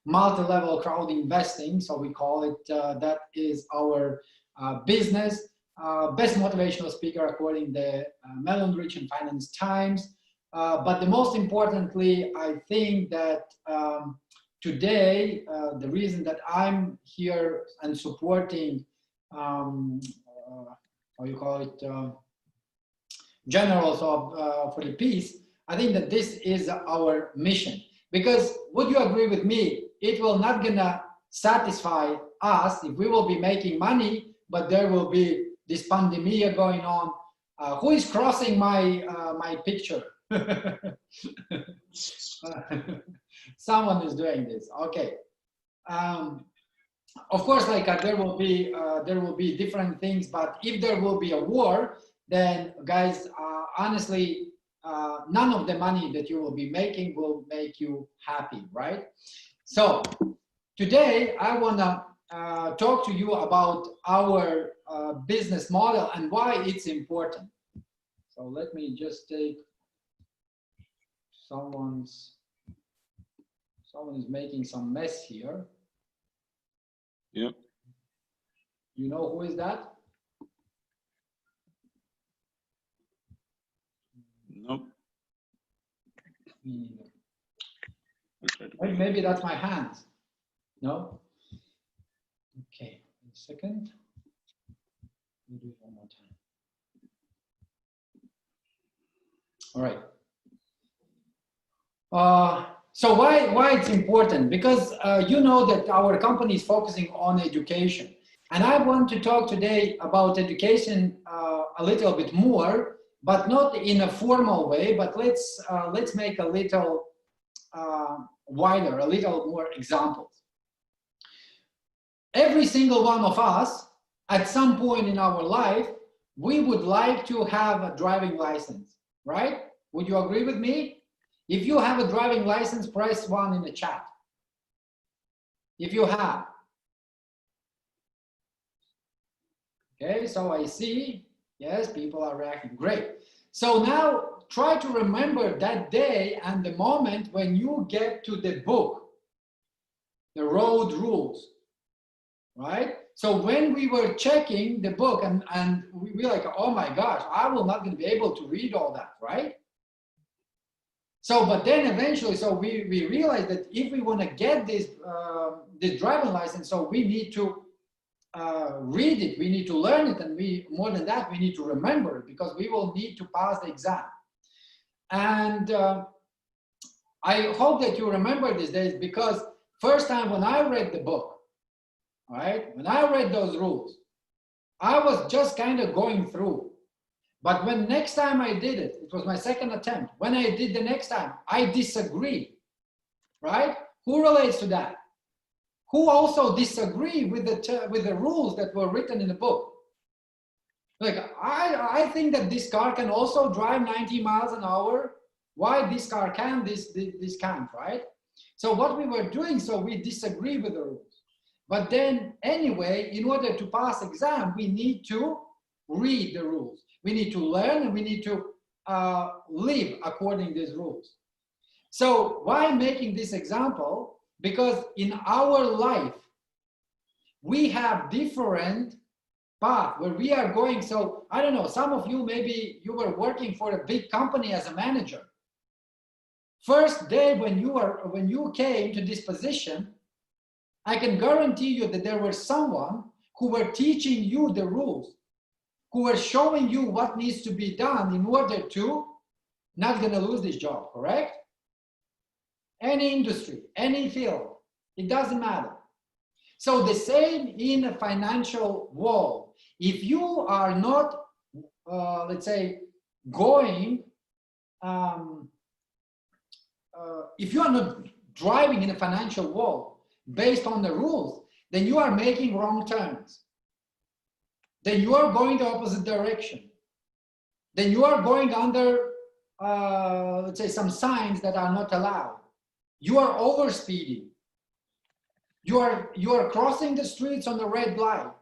multi-level crowd investing. So we call it, that is our business. Best motivational speaker according to the Mellon Rich and Finance Times. But the most importantly, I think that today, the reason that I'm here and supporting, how you call it, generals of for the peace, I think that this is our mission. Because would you agree with me? It will not gonna satisfy us if we will be making money, but there will be this pandemic going on. Who is crossing my my picture? Someone is doing this. Okay. Of course, like there will be different things, but if there will be a war, then guys, honestly, none of the money that you will be making will make you happy, right? So today I want to talk to you about our business model and why it's important. So let me just take someone is making some mess here. Yep. You know who is that? Nope. Maybe that's my hands. No? Okay, a second. We'll do it one more time. All right. So why it's important? Because you know that our company is focusing on education. And I want to talk today about education a little bit more, but not in a formal way, but let's make a little wider, a little more examples. Every single one of us, at some point in our life, we would like to have a driving license, right? Would you agree with me? If you have a driving license, press 1 in the chat. If you have. Okay, so I see, yes, people are reacting, great. So now try to remember that day and the moment when you get to the book, the road rules, right? So when we were checking the book and we were like, oh my gosh, I will not gonna be able to read all that, right? So, but then eventually, so we realized that if we want to get this this driving license, so we need to read it, we need to learn it, and more than that, we need to remember it because we will need to pass the exam. And I hope that you remember these days because first time when I read the book, right, when I read those rules, I was just kind of going through. But when next time I did it, it was my second attempt. When I did the next time, I disagree, right? Who relates to that? Who also disagree with the rules that were written in the book? Like, I think that this car can also drive 90 miles an hour. Why this car can, this can't, right? So what we were doing, so we disagree with the rules. But then anyway, in order to pass exam, we need to read the rules. We need to learn and we need to live according to these rules. So why making this example? Because in our life, we have different paths where we are going. So I don't know, some of you, maybe you were working for a big company as a manager. First day when you came to this position, I can guarantee you that there was someone who were teaching you the rules, who were showing you what needs to be done in order to not gonna lose this job, correct? Any industry, any field, it doesn't matter. So the same in a financial world. If you are not, let's say, going, if you are not driving in a financial world based on the rules, then you are making wrong turns. Then you are going the opposite direction. Then you are going under, let's say, some signs that are not allowed. You are overspeeding. You are crossing the streets on the red light,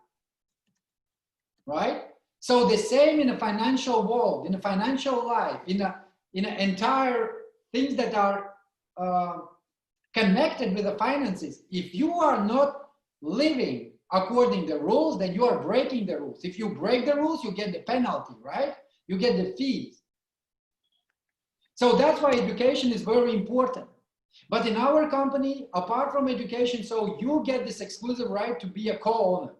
right? So the same in a financial world, in a financial life, in an entire things that are connected with the finances. If you are not living according to the rules, then you are breaking the rules. If you break the rules, you get the penalty, right? You get the fees. So that's why education is very important. But in our company, apart from education, so you get this exclusive right to be a co-owner.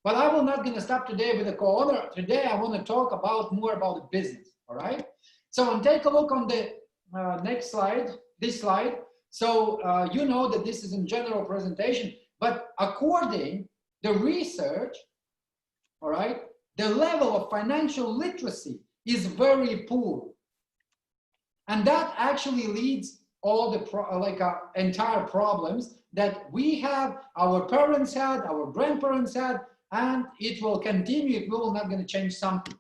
But I will not going to stop today with a co-owner. Today, I want to talk about more about the business, all right? So and take a look on the next slide, this slide. So you know that this is a general presentation, but according the research, all right, the level of financial literacy is very poor. And that actually leads all the entire problems that we have, our parents had, our grandparents had, and it will continue if we will not going to change something.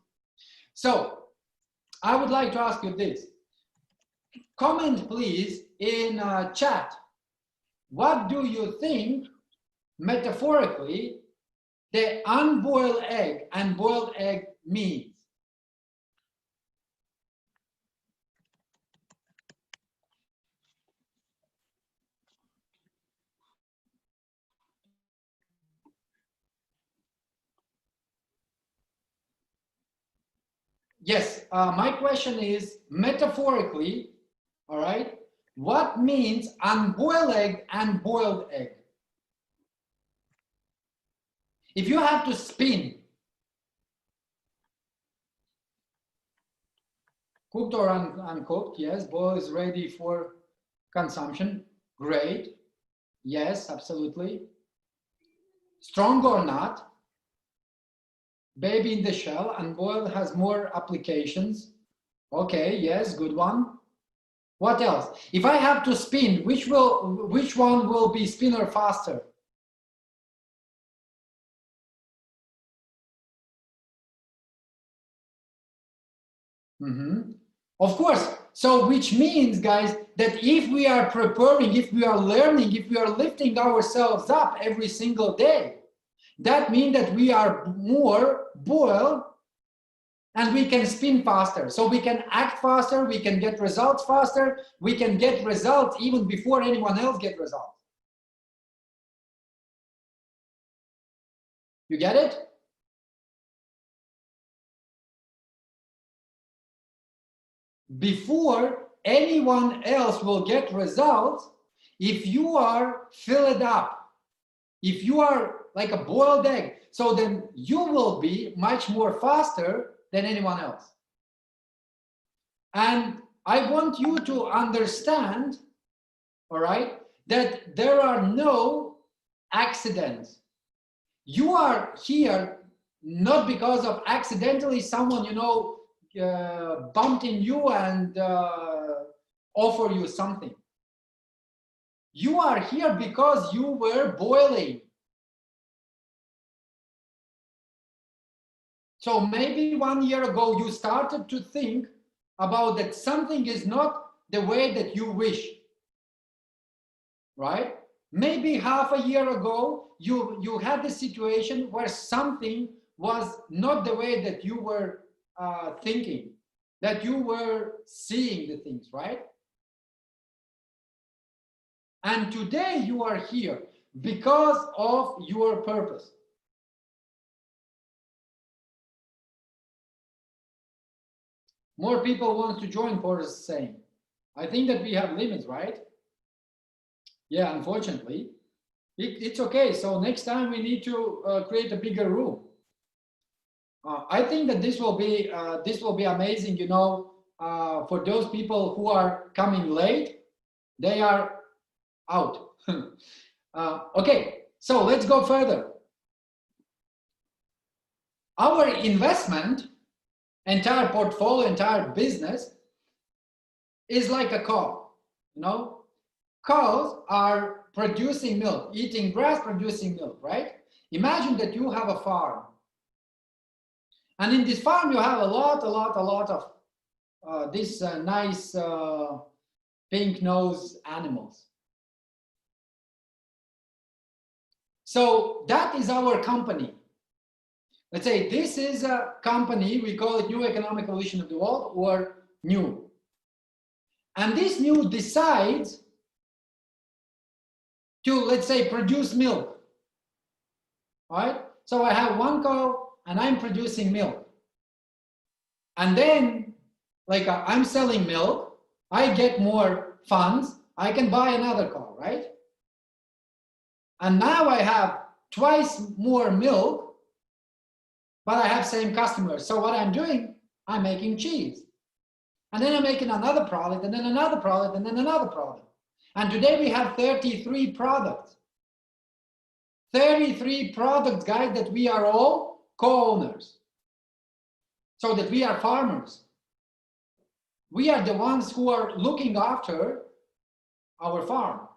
So I would like to ask you this. Comment please in chat. What do you think metaphorically the unboiled egg and boiled egg means? Yes, my question is metaphorically, all right, what means unboiled egg and boiled egg? If you have to spin, cooked or uncooked, yes, boiled is ready for consumption, great, yes, absolutely. Strong or not, baby in the shell, unboiled has more applications. Okay, yes, good one. What else? If I have to spin, which one will be spinner faster? Of course. So which means, guys, that if we are preparing, if we are learning, if we are lifting ourselves up every single day, that means that we are more boiled and we can spin faster. So we can act faster, we can get results faster, we can get results even before anyone else gets results. You get it? Before anyone else will get results, if you are filled up, if you are like a boiled egg, so then you will be much more faster than anyone else. And I want you to understand, all right, that there are no accidents. You are here not because of accidentally someone, you know, bumped in you and offer you something. You are here because you were boiling. So maybe 1 year ago you started to think about that something is not the way that you wish, right? Maybe half a year ago you had the situation where something was not the way that you were thinking, that you were seeing the things, right? And today you are here because of your purpose. More people want to join, for the same. I think that we have limits, right? Yeah, unfortunately. It's okay. So next time we need to create a bigger room. I think that this will be amazing, you know, for those people who are coming late, they are out. Okay, so let's go further. Our investment, entire portfolio, entire business is like a cow, you know. Cows are producing milk, eating grass, producing milk, right? Imagine that you have a farm. And in this farm, you have a lot of these nice pink nose animals. So that is our company. Let's say this is a company, we call it New Economic Evolution of the World, or NEW. And this NEW decides to, let's say, produce milk, right? So I have one cow and I'm producing milk. And then, like, I'm selling milk, I get more funds, I can buy another cow, right? And now I have twice more milk, but I have same customers. So what I'm doing, I'm making cheese. And then I'm making another product, and then another product, and then another product. And today we have 33 products. 33 products, guys, that we are all co-owners. So that we are farmers. We are the ones who are looking after our farm.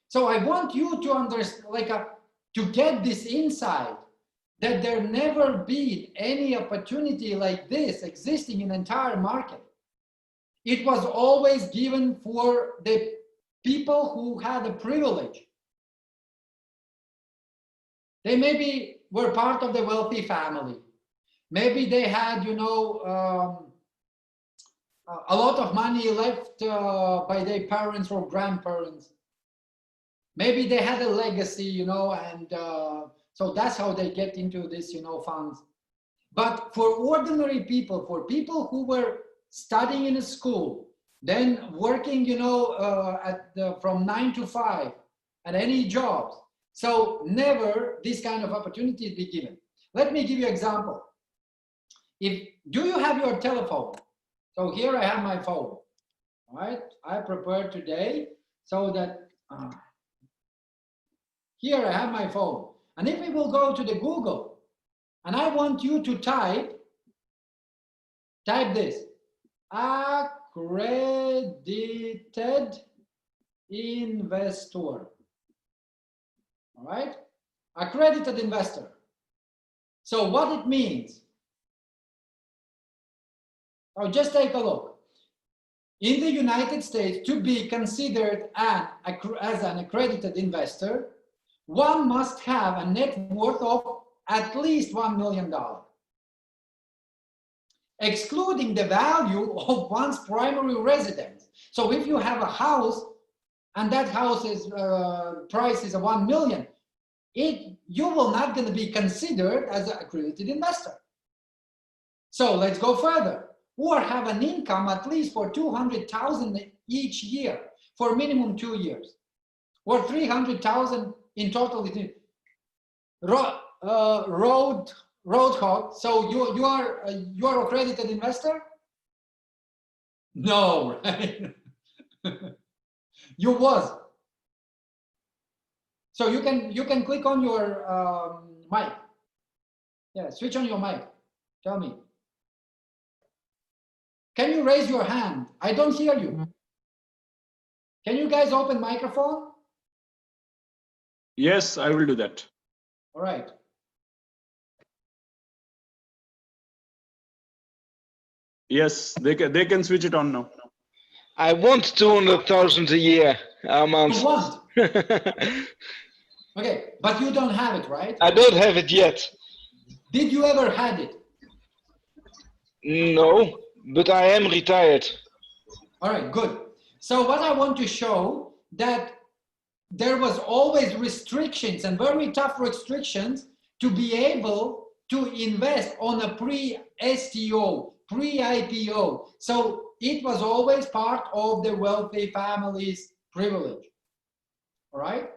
So I want you to understand, like, to get this insight that there never be any opportunity like this existing in the entire market. It was always given for the people who had the privilege. They maybe were part of the wealthy family. Maybe they had, you know, a lot of money left by their parents or grandparents. Maybe they had a legacy, you know, and so that's how they get into this, you know, funds. But for ordinary people, for people who were studying in a school, then working, you know, from 9 to 5 at any jobs, so never this kind of opportunity be given. Let me give you an example. Do you have your telephone? So here I have my phone, all right? I prepared today so that here I have my phone. And if we will go to the Google, and I want you to type this, accredited investor, all right? Accredited investor. So what it means, oh, just take a look. In the United States, to be considered as an accredited investor, one must have a net worth of at least $1 million, excluding the value of one's primary residence. So if you have a house and that house is price is $1 million, you will not going to be considered as an accredited investor. So let's go further. Or have an income at least for $200,000 each year for minimum 2 years, or $300,000 in total. Roadhog. So you are accredited investor? No, right? You was. So you can click on your mic. Yeah, switch on your mic. Tell me. Can you raise your hand? I don't hear you. Can you guys open microphone? Yes, I will do that. All right. Yes, they can switch it on now. I want 200,000 a year, Armand. You want? Okay, but you don't have it, right? I don't have it yet. Did you ever had it? No, but I am retired. All right, good. So what I want to show that there was always restrictions and very tough restrictions to be able to invest on a pre-STO, pre-IPO. So it was always part of the wealthy family's privilege. All right.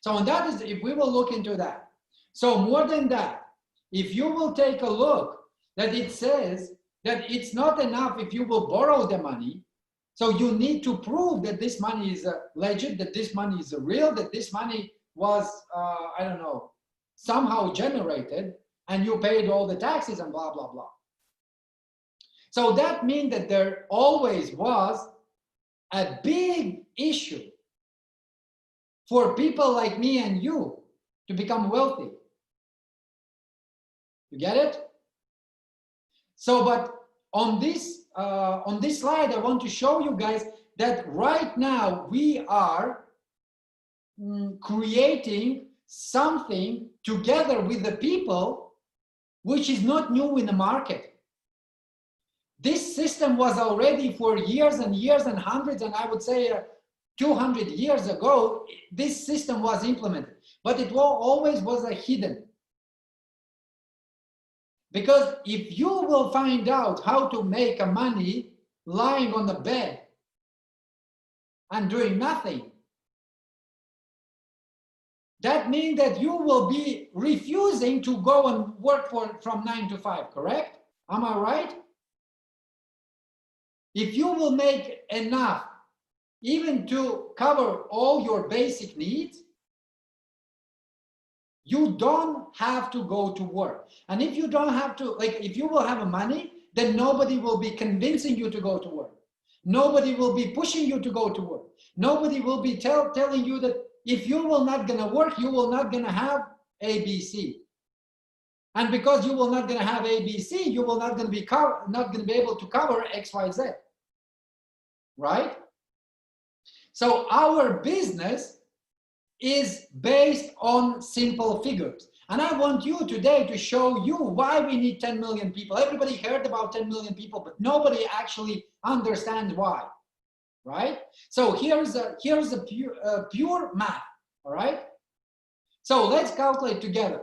So and that is, if we will look into that. So more than that, if you will take a look, that it says that it's not enough if you will borrow the money. So you need to prove that this money is legit, that this money is real, that this money was, I don't know, somehow generated, and you paid all the taxes and blah, blah, blah. So that means that there always was a big issue for people like me and you to become wealthy. You get it? So, but on this slide, I want to show you guys that right now we are creating something together with the people, which is not new in the market. This system was already for years and years and hundreds, and I would say 200 years ago, this system was implemented, but it always was a hidden. Because if you will find out how to make a money lying on the bed and doing nothing, that means that you will be refusing to go and work from 9 to 5, correct? Am I right? If you will make enough even to cover all your basic needs, you don't have to go to work. And if you don't have to, like, if you will have money, then nobody will be convincing you to go to work. Nobody will be pushing you to go to work. Nobody will be telling you that if you will not gonna work, you will not gonna have ABC. And because you will not gonna have ABC, you will not gonna be able to cover XYZ, right? So our business is based on simple figures. And I want you today to show you why we need 10 million people. Everybody heard about 10 million people, but nobody actually understands why, right? So here's a pure math, all right? So let's calculate together.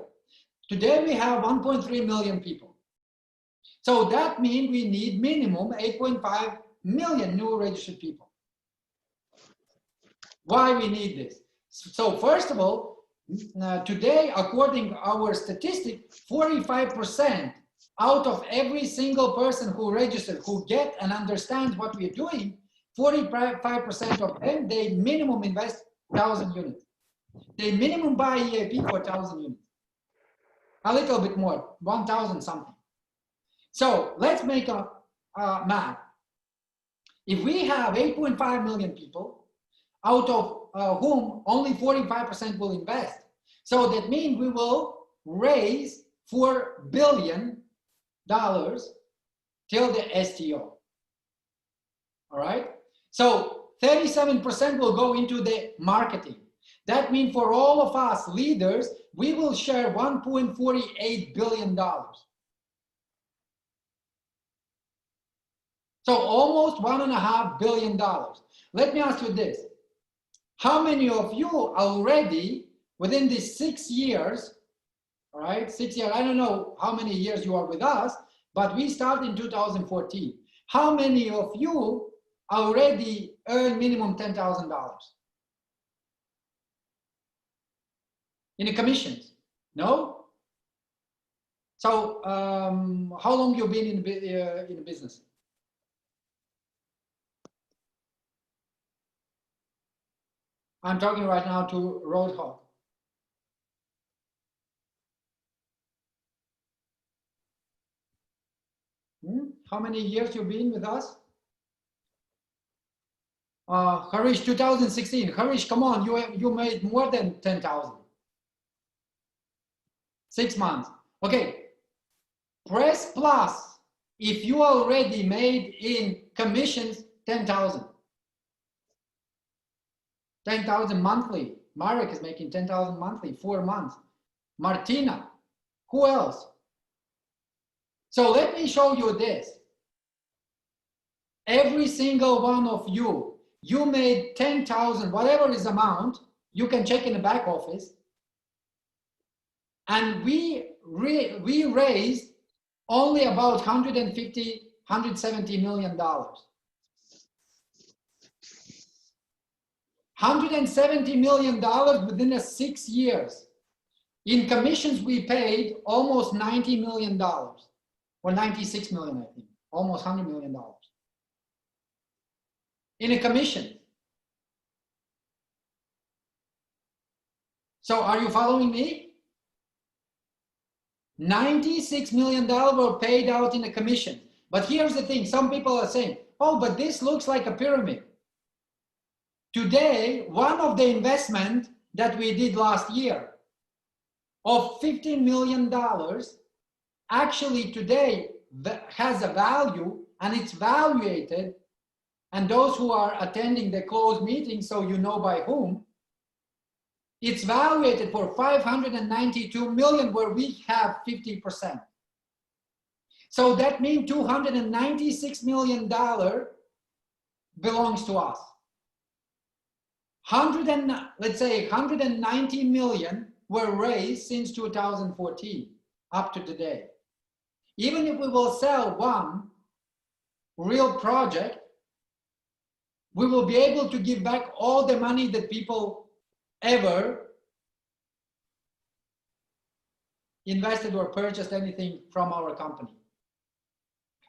Today we have 1.3 million people. So that means we need minimum 8.5 million new registered people. Why we need this? So first of all, today, according to our statistic, 45% out of every single person who registered, who get and understands what we're doing, 45% of them, they minimum invest 1,000 units. They minimum buy EAP for 1,000 units. A little bit more, 1,000 something. So let's make a math. If we have 8.5 million people, out of whom only 45% will invest. So that means we will raise $4 billion till the STO. All right? So 37% will go into the marketing. That means for all of us leaders, we will share $1.48 billion. So almost $1.5 billion. Let me ask you this. How many of you already, within these 6 years, all right, 6 years, I don't know how many years you are with us, but we started in 2014. How many of you already earn minimum $10,000 in the commissions? No? So how long you been in the business? I'm talking right now to Roadhog. How many years you've been with us? Harish, 2016. Harish, come on, you made more than 10,000. 6 months. Okay. Press plus if you already made in commissions 10,000. 10,000 monthly. Marek is making 10,000 monthly, 4 months. Martina, who else? So let me show you this. Every single one of you, you made 10,000, whatever is amount, you can check in the back office. And we raised only about $170 million. $170 million within 6 years. In commissions, we paid almost $90 million, or $96 million, I think, almost $100 million. In a commission. So are you following me? $96 million were paid out in a commission. But here's the thing, some people are saying, oh, but this looks like a pyramid. Today, one of the investment that we did last year of $15 million actually today has a value, and it's valuated, and those who are attending the closed meeting, so you know by whom, it's valuated for $592 million, where we have 50%. So that means $296 million belongs to us. let's say 190 million were raised since 2014 up to today. Even if we will sell one real project, we will be able to give back all the money that people ever invested or purchased anything from our company.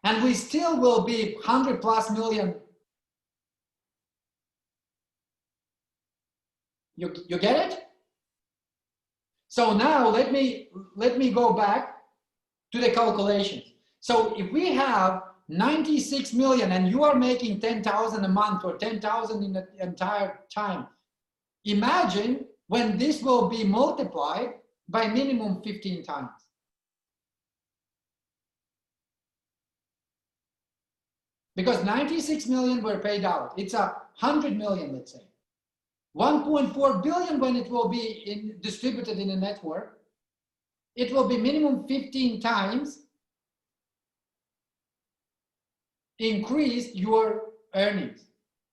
And we still will be 100+ million. You get it? So now let me go back to the calculations. So if we have 96 million and you are making 10,000 a month or 10,000 in the entire time, imagine when this will be multiplied by minimum 15 times. Because 96 million were paid out. It's 100 million, let's say. 1.4 billion when it will be distributed in a network. It will be minimum 15 times increase your earnings.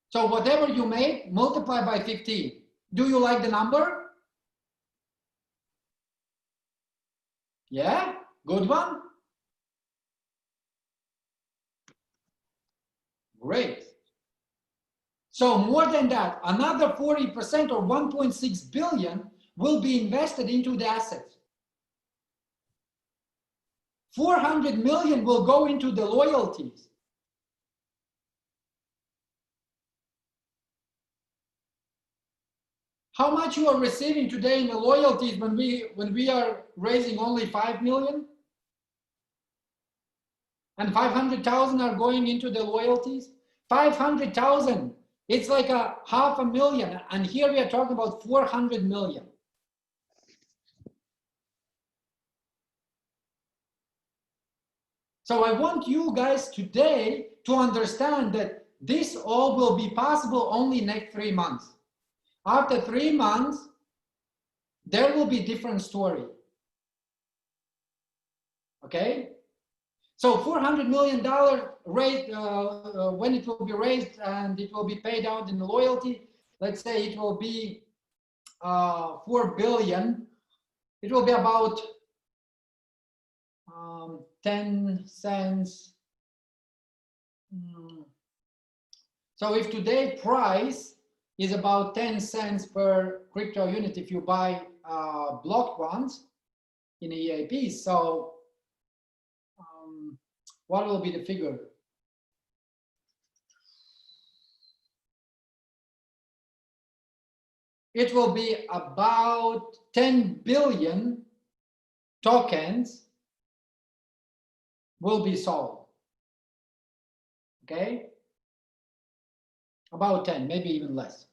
So whatever you make, multiply by 15. Do you like the number? Yeah, good one. Great. So more than that, another 40% or 1.6 billion will be invested into the assets. 400 million will go into the loyalties. How much you are receiving today in the loyalties when we are raising only 5 million? And 500,000 are going into the loyalties? 500,000, it's like a 500,000. And here we are talking about 400 million. So I want you guys today to understand that this all will be possible only next 3 months. After 3 months, there will be different story. Okay? So $400 million rate, when it will be raised and it will be paid out in loyalty, let's say it will be 4 billion. It will be about 10 cents. So if today price is about 10 cents per crypto unit if you buy blocked ones in EAP. So what will be the figure? It will be about 10 billion tokens will be sold. Okay? About 10, maybe even less.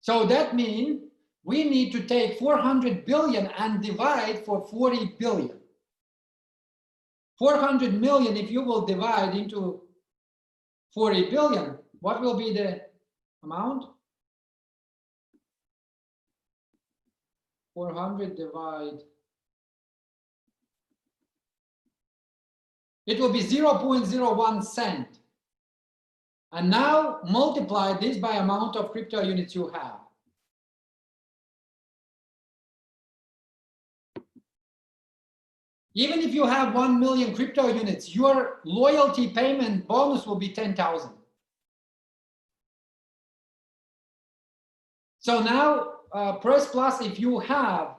So that means we need to take 400 billion and divide for 40 billion. 400 million, if you will divide into 40 billion, what will be the amount? 400 divide. It will be 0.01 cent. And now multiply this by amount of crypto units you have. Even if you have 1 million crypto units, your loyalty payment bonus will be 10,000. So now press plus if you have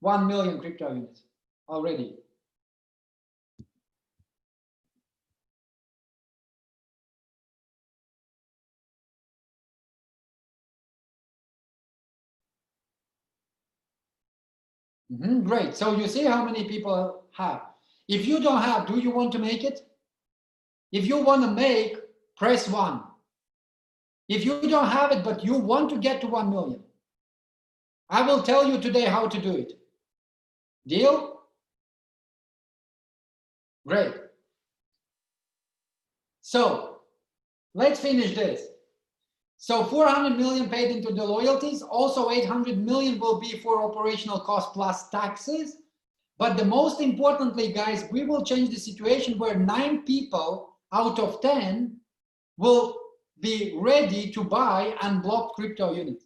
1 million crypto units already. Great. So you see how many people have. If you don't have, do you want to make it? If you want to make, press 1. If you don't have it, but you want to get to 1 million, I will tell you today how to do it. Deal? Great. So let's finish this. So 400 million paid into the loyalties, also 800 million will be for operational cost plus taxes. But the most importantly, guys, we will change the situation where 9 people out of 10 will be ready to buy unblocked crypto units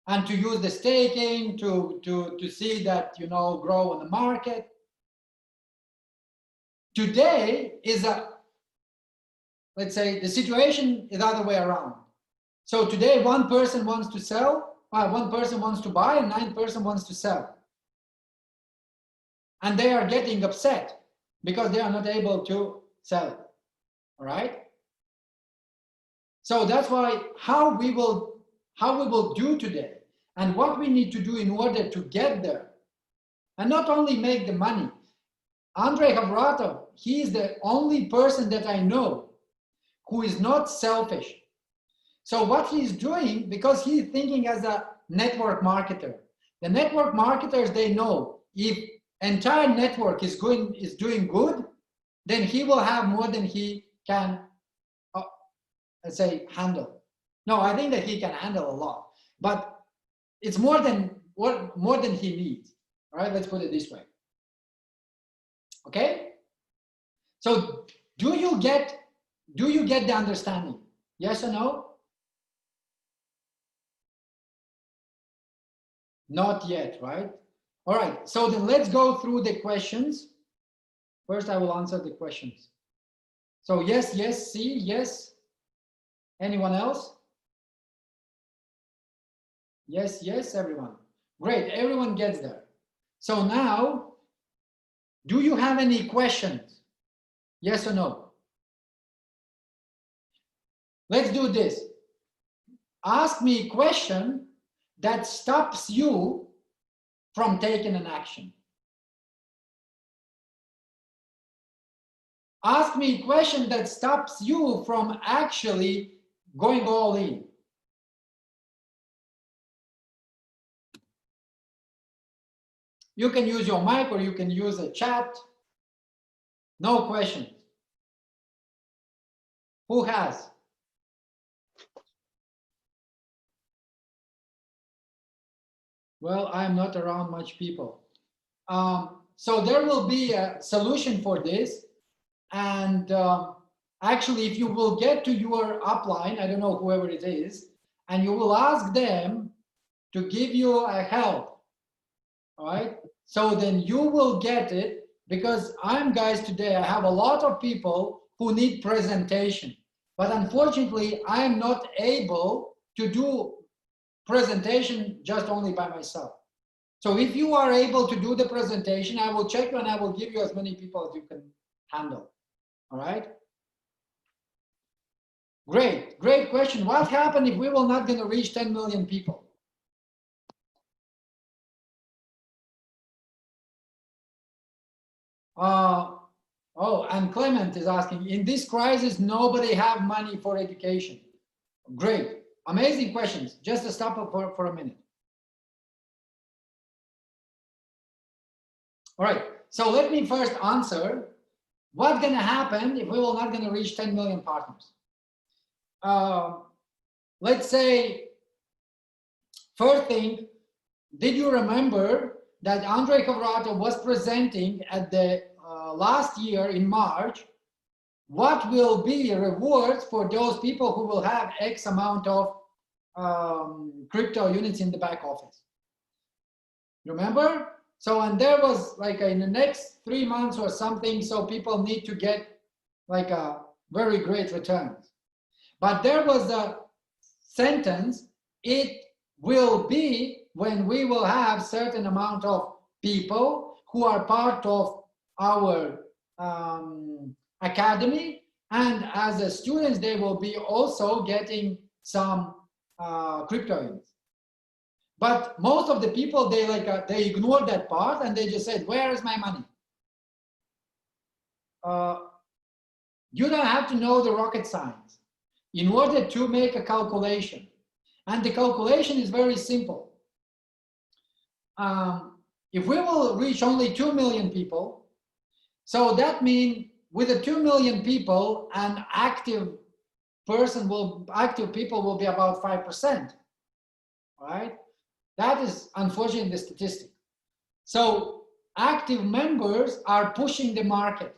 and to use the staking to see that, you know, grow on the market. Today is let's say the situation is the other way around. So today one person wants to sell, one person wants to buy, and 9 person wants to sell. And they are getting upset because they are not able to sell it. All right. So that's why how we will do today and what we need to do in order to get there and not only make the money. Andrei Havratov, he is the only person that I know who is not selfish. So what he's doing, because he's thinking as a network marketer, the network marketers, they know if entire network is doing good, then he will have more than he can, let's say, handle. No, I think that he can handle a lot, but it's more than he needs. All right, let's put it this way. Okay. So do you get the understanding? Yes or no? Not yet, right? All right, so then let's go through the questions. First, I will answer the questions. So yes, yes, see, yes. Anyone else? Yes, yes, everyone. Great, everyone gets there. So now, do you have any questions? Yes or no? Let's do this. Ask me a question that stops you from taking an action. Ask me a question that stops you from actually going all in. You can use your mic or you can use a chat. No questions. Who has? Well, I'm not around much people. So there will be a solution for this. And actually, if you will get to your upline, I don't know whoever it is, and you will ask them to give you a help, all right? So then you will get it, because guys, today I have a lot of people who need presentation, but unfortunately, I am not able to do presentation just only by myself. So if you are able to do the presentation, I will check you and I will give you as many people as you can handle. All right. Great, great question. What happened if we were not going to reach 10 million people? Oh, and Clement is asking, in this crisis, nobody have money for education. Great, amazing questions. Just to stop for a minute. All right, so let me first answer what's going to happen if we were not going to reach 10 million partners. Let's say, first thing, did you remember that Andrei Havratov was presenting at the last year in March, what will be rewards for those people who will have X amount of crypto units in the back office? Remember? So, and there was like in the next 3 months or something, so people need to get like a very great returns. But there was a sentence, it will be when we will have certain amount of people who are part of our academy, and as a students, they will be also getting some crypto units. But most of the people, they ignored that part and they just said, where is my money? You don't have to know the rocket science in order to make a calculation. And the calculation is very simple. If we will reach only 2 million people, so that means with the 2 million people, an active people will be about 5%, right? That is unfortunately the statistic. So active members are pushing the market.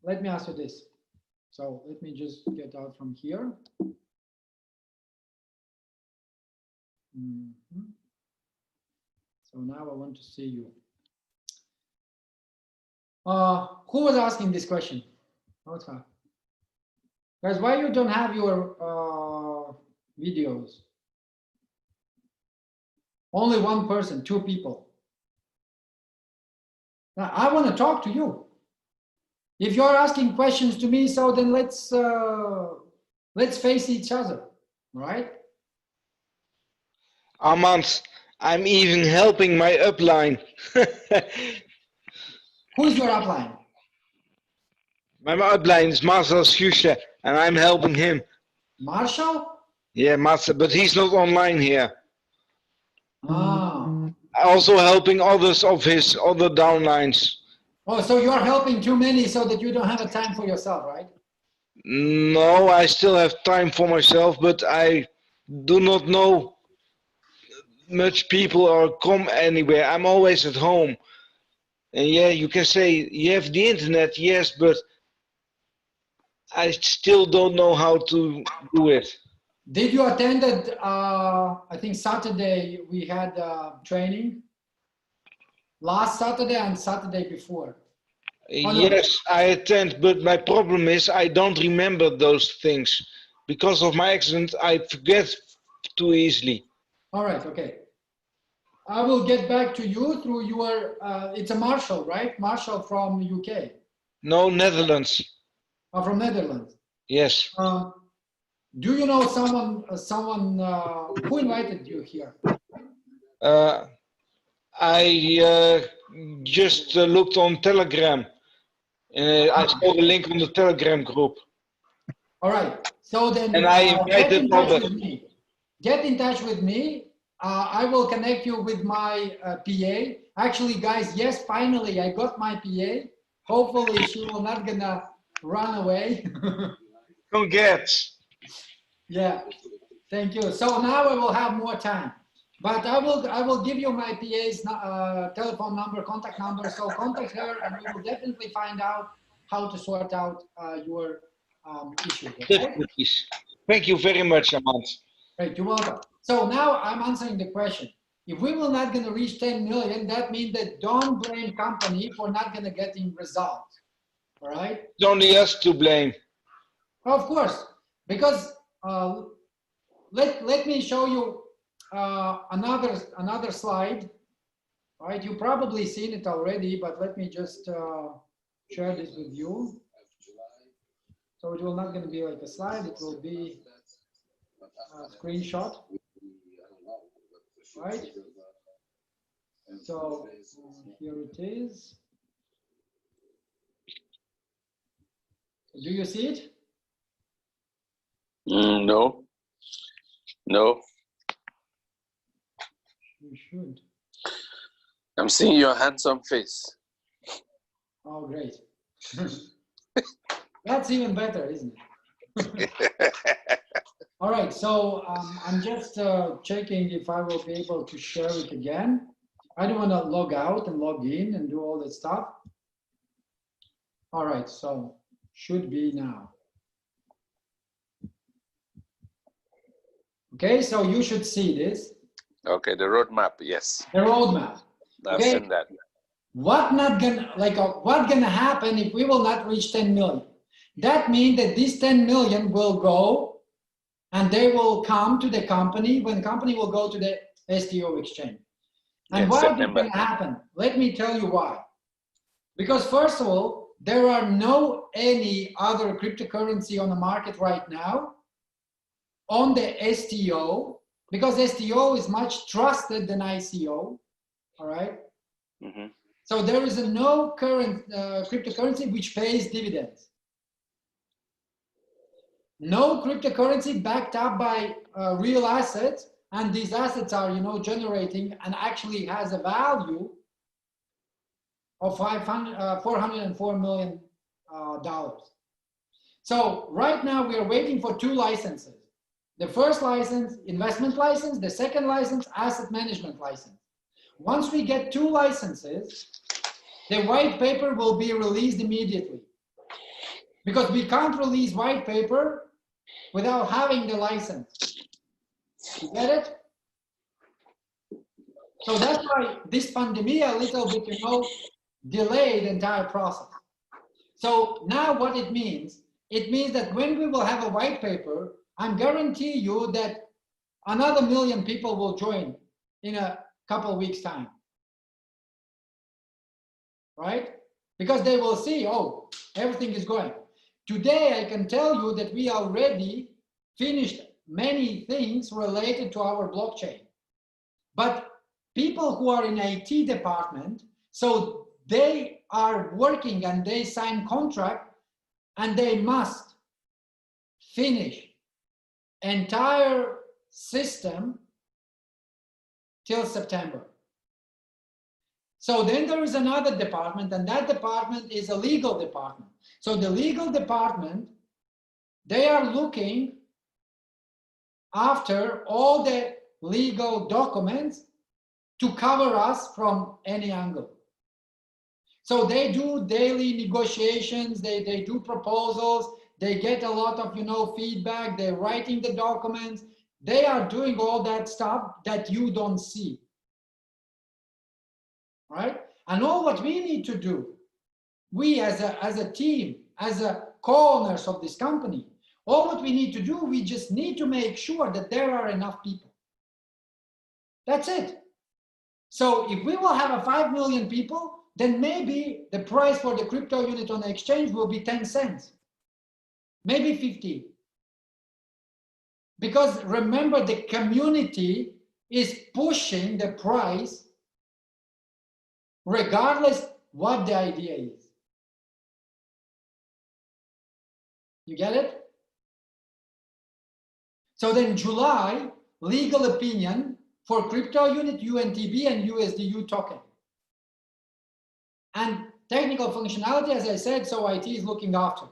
let me ask you this. So let me just get out from here. So now I want to see you. Who was asking this question? Guys, why you don't have your videos? Only one person, 2 people. Now, I want to talk to you. If you're asking questions to me, so then let's face each other, right? Armand, I'm even helping my upline. Who's your upline? My upline is Marcel Schuster, and I'm helping him. Marshall? Yeah, Marcel, but he's not online here. Ah. Also helping others of his other downlines. Oh, so you're helping too many so that you don't have a time for yourself, right? No, I still have time for myself, but I do not know much people or come anywhere. I'm always at home. And yeah, you can say you have the internet, yes, but I still don't know how to do it. Did you attend I think Saturday we had training? Last Saturday and Saturday before? Oh, no. Yes, I attend, but my problem is I don't remember those things. Because of my accident, I forget too easily. All right, okay. I will get back to you through your, it's a Marshall, right? Marshall from UK. No, Netherlands. Oh, from Netherlands. Yes. Do you know someone who invited you here? I just looked on Telegram. I saw the link on the Telegram group. All right. So then And I get invited in touch others. with me. Get in touch with me. I will connect you with my PA. Actually, guys, yes, finally, I got my PA. Hopefully, she will not gonna run away. Congrats. Yeah, thank you. So now I will have more time. But I will give you my PA's telephone number, contact number. So contact her, and we will definitely find out how to sort out your issue. Okay? Thank you very much, Armand. Great, you're welcome. So now I'm answering the question. If we will not going to reach 10 million, that means that don't blame company for not going to getting results. All right? It's only us to blame. Of course, because let me show you another slide. All right, you probably seen it already, but let me just share this with you. So it will not going to be like a slide; it will be a screenshot. Right. So here it is. Do you see it? No. No. You should. I'm seeing your handsome face. Oh, great. That's even better, isn't it? All right, so I'm just checking if I will be able to share it again. I don't want to log out and log in and do all that stuff. All right, so should be now. Okay, so you should see this. Okay, the roadmap, yes. The roadmap. I've seen that. What gonna happen if we will not reach 10 million? That means that this 10 million will go and they will come to the company when the company will go to the STO exchange. And Yes, why is it September. going to happen? Let me tell you why. Because first of all, there are no any other cryptocurrency on the market right now on the STO, because STO is much trusted than ICO, all right? Mm-hmm. So there is no current cryptocurrency which pays dividends. No cryptocurrency backed up by real assets, and these assets are, generating and actually has a value of $404 million. So right now we are waiting for 2 licenses. The first license, investment license. The second license, asset management license. Once we get 2 licenses, the white paper will be released immediately. Because we can't release white paper without having the license. You get it? So that's why this pandemic a little bit, delayed the entire process. So now what it means that when we will have a white paper, I'm guarantee you that another 1 million people will join in a couple of weeks' time. Right? Because they will see, oh, everything is going. Today, I can tell you that we already finished many things related to our blockchain. But people who are in IT department, so they are working and they sign contract and they must finish entire system till September. So then there is another department, and that department is a legal department. So the legal department, they are looking after all the legal documents to cover us from any angle. So they do daily negotiations, they do proposals, they get a lot of feedback, they're writing the documents, they are doing all that stuff that you don't see. Right? And all what we need to do, we as a team, as a co-owners of this company, all what we need to do, we just need to make sure that there are enough people. That's it. So if we will have a 5 million people, then maybe the price for the crypto unit on the exchange will be 10 cents, maybe 50. Because remember, the community is pushing the price regardless what the idea is. You get it? So then July, legal opinion for crypto unit, UNTB and USDU token. And technical functionality, as I said, so IT is looking after.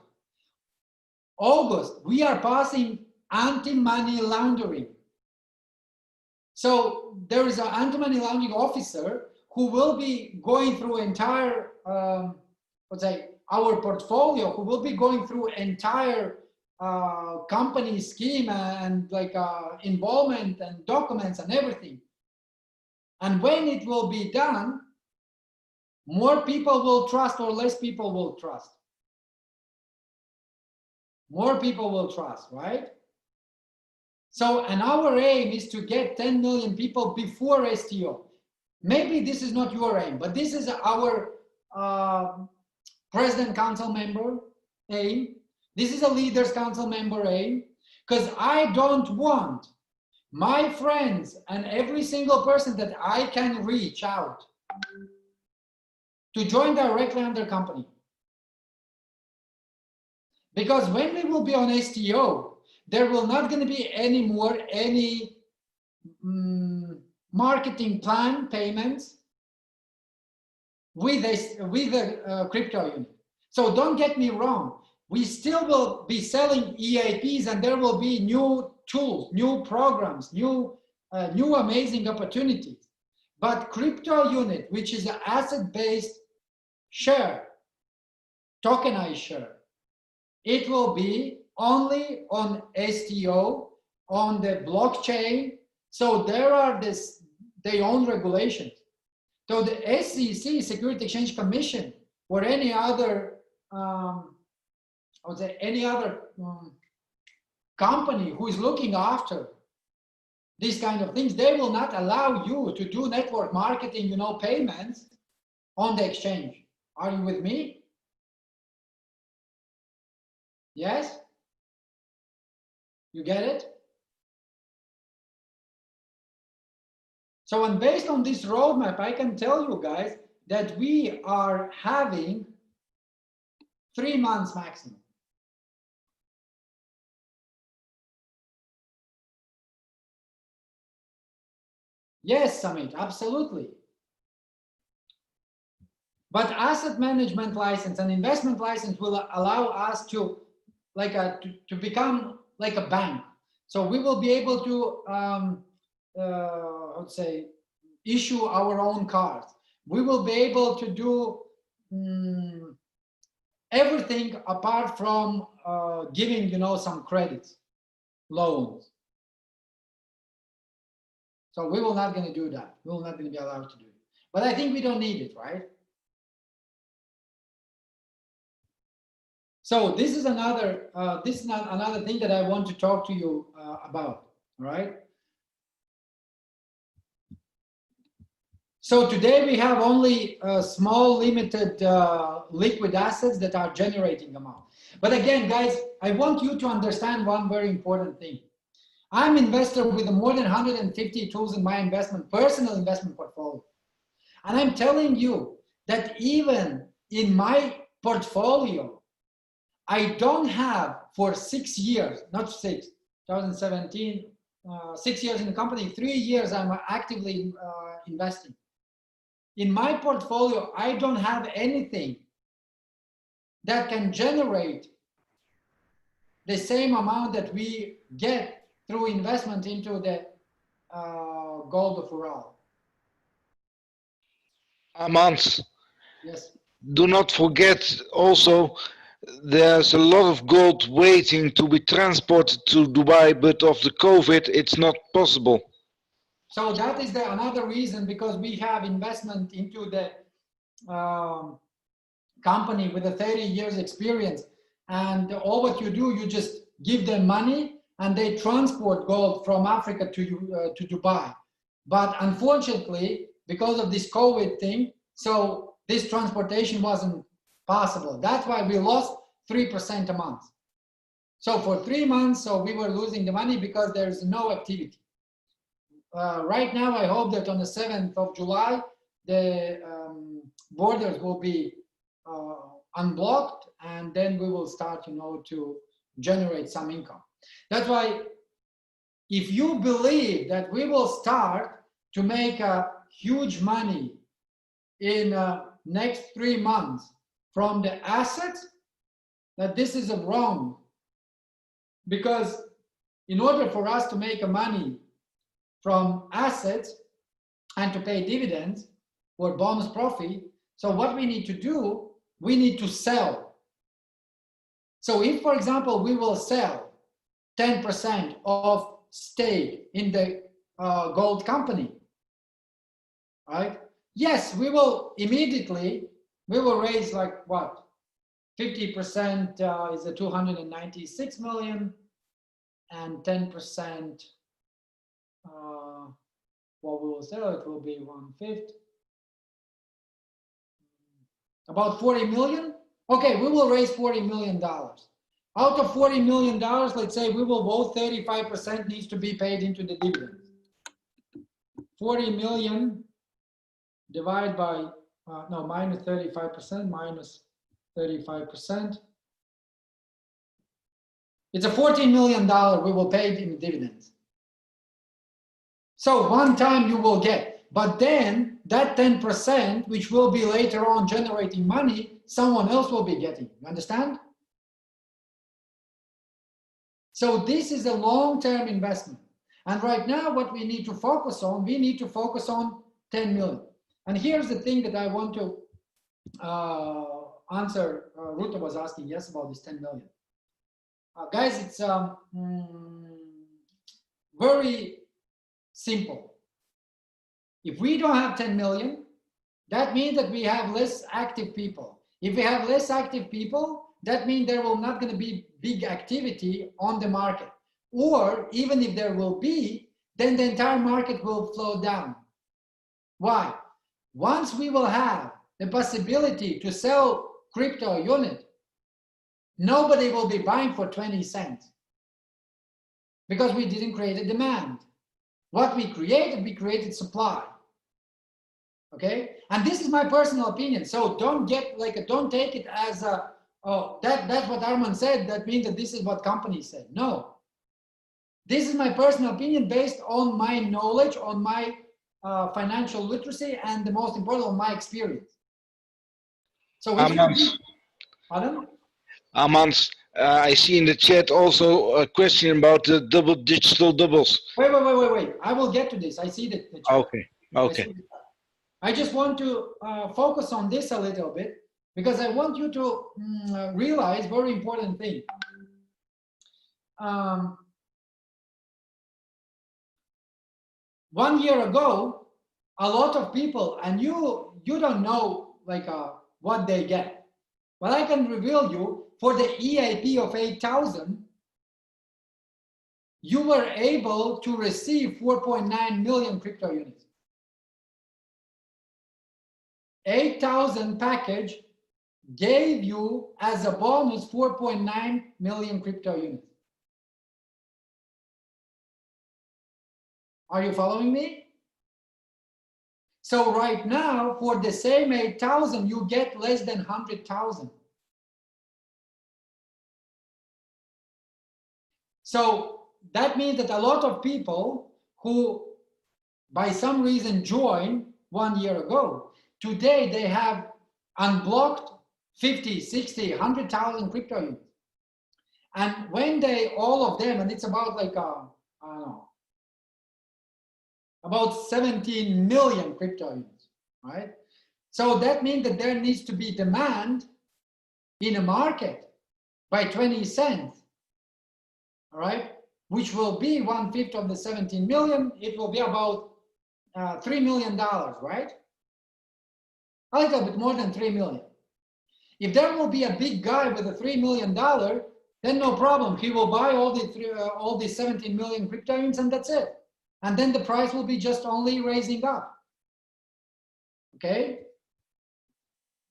August, we are passing anti-money laundering. So there is an anti-money laundering officer who will be going through entire, our portfolio, who will be going through entire company scheme and involvement and documents and everything. And when it will be done, more people will trust or less people will trust. More people will trust, right? So, and our aim is to get 10 million people before STO. Maybe this is not your aim, but this is our President Council member aim. This is a Leaders Council member aim, because I don't want my friends and every single person that I can reach out to join directly under company. Because when we will be on STO, there will not going to be any marketing plan payments with the crypto unit. So don't get me wrong. We still will be selling EAPs, and there will be new tools, new programs, new amazing opportunities. But crypto unit, which is an asset-based share, tokenized share, it will be only on STO, on the blockchain. So there are their own regulations. So the SEC, Security Exchange Commission, or any other, company who is looking after these kind of things, they will not allow you to do network marketing, payments on the exchange. Are you with me? Yes? You get it? So, and based on this roadmap, I can tell you guys that we are having 3 months maximum. Yes, Samit, absolutely. But asset management license and investment license will allow us to become like a bank. So we will be able to issue our own cards. We will be able to do everything apart from giving, you know, some credits, loans. So we will not going to do that. We will not going to be allowed to do it. But I think we don't need it, right? So this is another another thing that I want to talk to you about, right? So today we have only small limited liquid assets that are generating amount. But again, guys, I want you to understand one very important thing. I'm an investor with more than 150 tools in my personal investment portfolio. And I'm telling you that even in my portfolio, I don't have for 6 years, not 6, 2017, 6 years in the company, 3 years I'm actively investing. In my portfolio, I don't have anything that can generate the same amount that we get through investment into the gold of Ural. Amans, Yes. do not forget also there's a lot of gold waiting to be transported to Dubai, but of the COVID, it's not possible. So that is another reason, because we have investment into the company with a 30 years experience, and all what you do, you just give them money and they transport gold from Africa to Dubai. But unfortunately, because of this COVID thing, so this transportation wasn't possible. That's why we lost 3% a month. So for 3 months, so we were losing the money because there's no activity. Right now, I hope that on the 7th of July, the borders will be unblocked, and then we will start, you know, to generate some income. That's why, if you believe that we will start to make a huge money in next 3 months from the assets, that this is wrong. Because in order for us to make a money from assets and to pay dividends or bonus profit, so what we need to do, we need to sell. So if, for example, we will sell 10% of stake in the gold company, right? Yes, we will immediately, we will raise like what? 50% is a 296 million, and 10%, what we will sell, it will be 1/5. About 40 million. Okay, we will raise $40 million. Out of $40 million, let's say we will vote 35% needs to be paid into the dividends. 40 million divided by, minus 35%, minus 35%. It's a $14 million we will pay in dividends. So one time you will get, but then that 10%, which will be later on generating money, someone else will be getting. You understand? So this is a long-term investment. And right now, what we need to focus on, we need to focus on 10 million. And here's the thing that I want to answer. Ruta was asking, yes, about this 10 million. Guys, it's very simple. If we don't have 10 million, that means that we have less active people. If we have less active people, that means there will not going to be big activity on the market. Or even if there will be, then the entire market will flow down. Why? Once we will have the possibility to sell crypto unit, nobody will be buying for 20 cents because we didn't create a demand. What we created supply. Okay, and this is my personal opinion. So don't take it as a, oh, that's what Arman said. That means that this is what companies said. No, this is my personal opinion based on my knowledge, on my financial literacy, and the most important, on my experience. So pardon? Amans, I see in the chat also a question about the digital doubles. Wait. I will get to this. I see the chat. Okay. I just want to focus on this a little bit, because I want you to realize very important thing. 1 year ago, a lot of people, and you don't know like what they get. But I can reveal you, for the EIP of 8,000, you were able to receive 4.9 million crypto units. 8,000 package gave you as a bonus 4.9 million crypto units. Are you following me? So right now, for the same 8,000, you get less than 100,000. So that means that a lot of people who, by some reason, joined 1 year ago, today they have unblocked 50, 60, 100,000 crypto units. And when they, all of them, and it's about like, I don't know, about 17 million crypto units, right? So that means that there needs to be demand in a market by 20 cents, all right? Which will be 1/5 of the 17 million. It will be about $3 million, right? A little bit more than 3 million. If there will be a big guy with a $3 million, then no problem. He will buy all the 17 million crypto units, and that's it. And then the price will be just only raising up. Okay?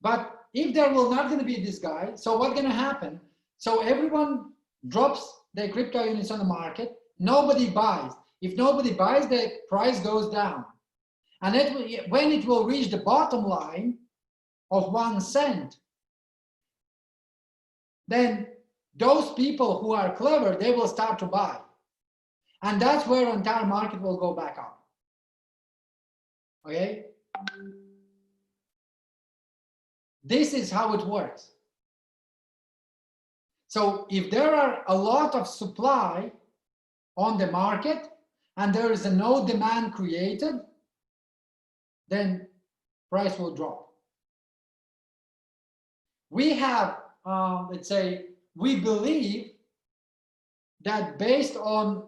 But if there will not going to be this guy, so what's going to happen? So everyone drops their crypto units on the market. Nobody buys. If nobody buys, the price goes down. And when it will reach the bottom line of 1 cent, then those people who are clever, they will start to buy. And that's where the entire market will go back up. Okay? This is how it works. So if there are a lot of supply on the market and there is no demand created, then price will drop. We have, let's say, we believe that based on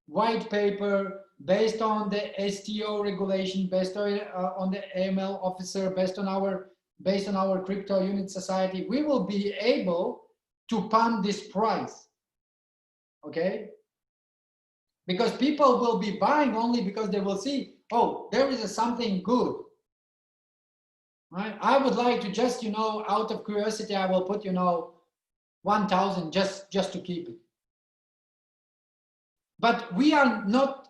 white paper, based on the STO regulation, based on the AML officer, based on our crypto unit society, we will be able to pump this price, okay? Because people will be buying only because they will see, oh, there is something good, right? I would like to just, out of curiosity, I will put, 1,000 just to keep it. But we are not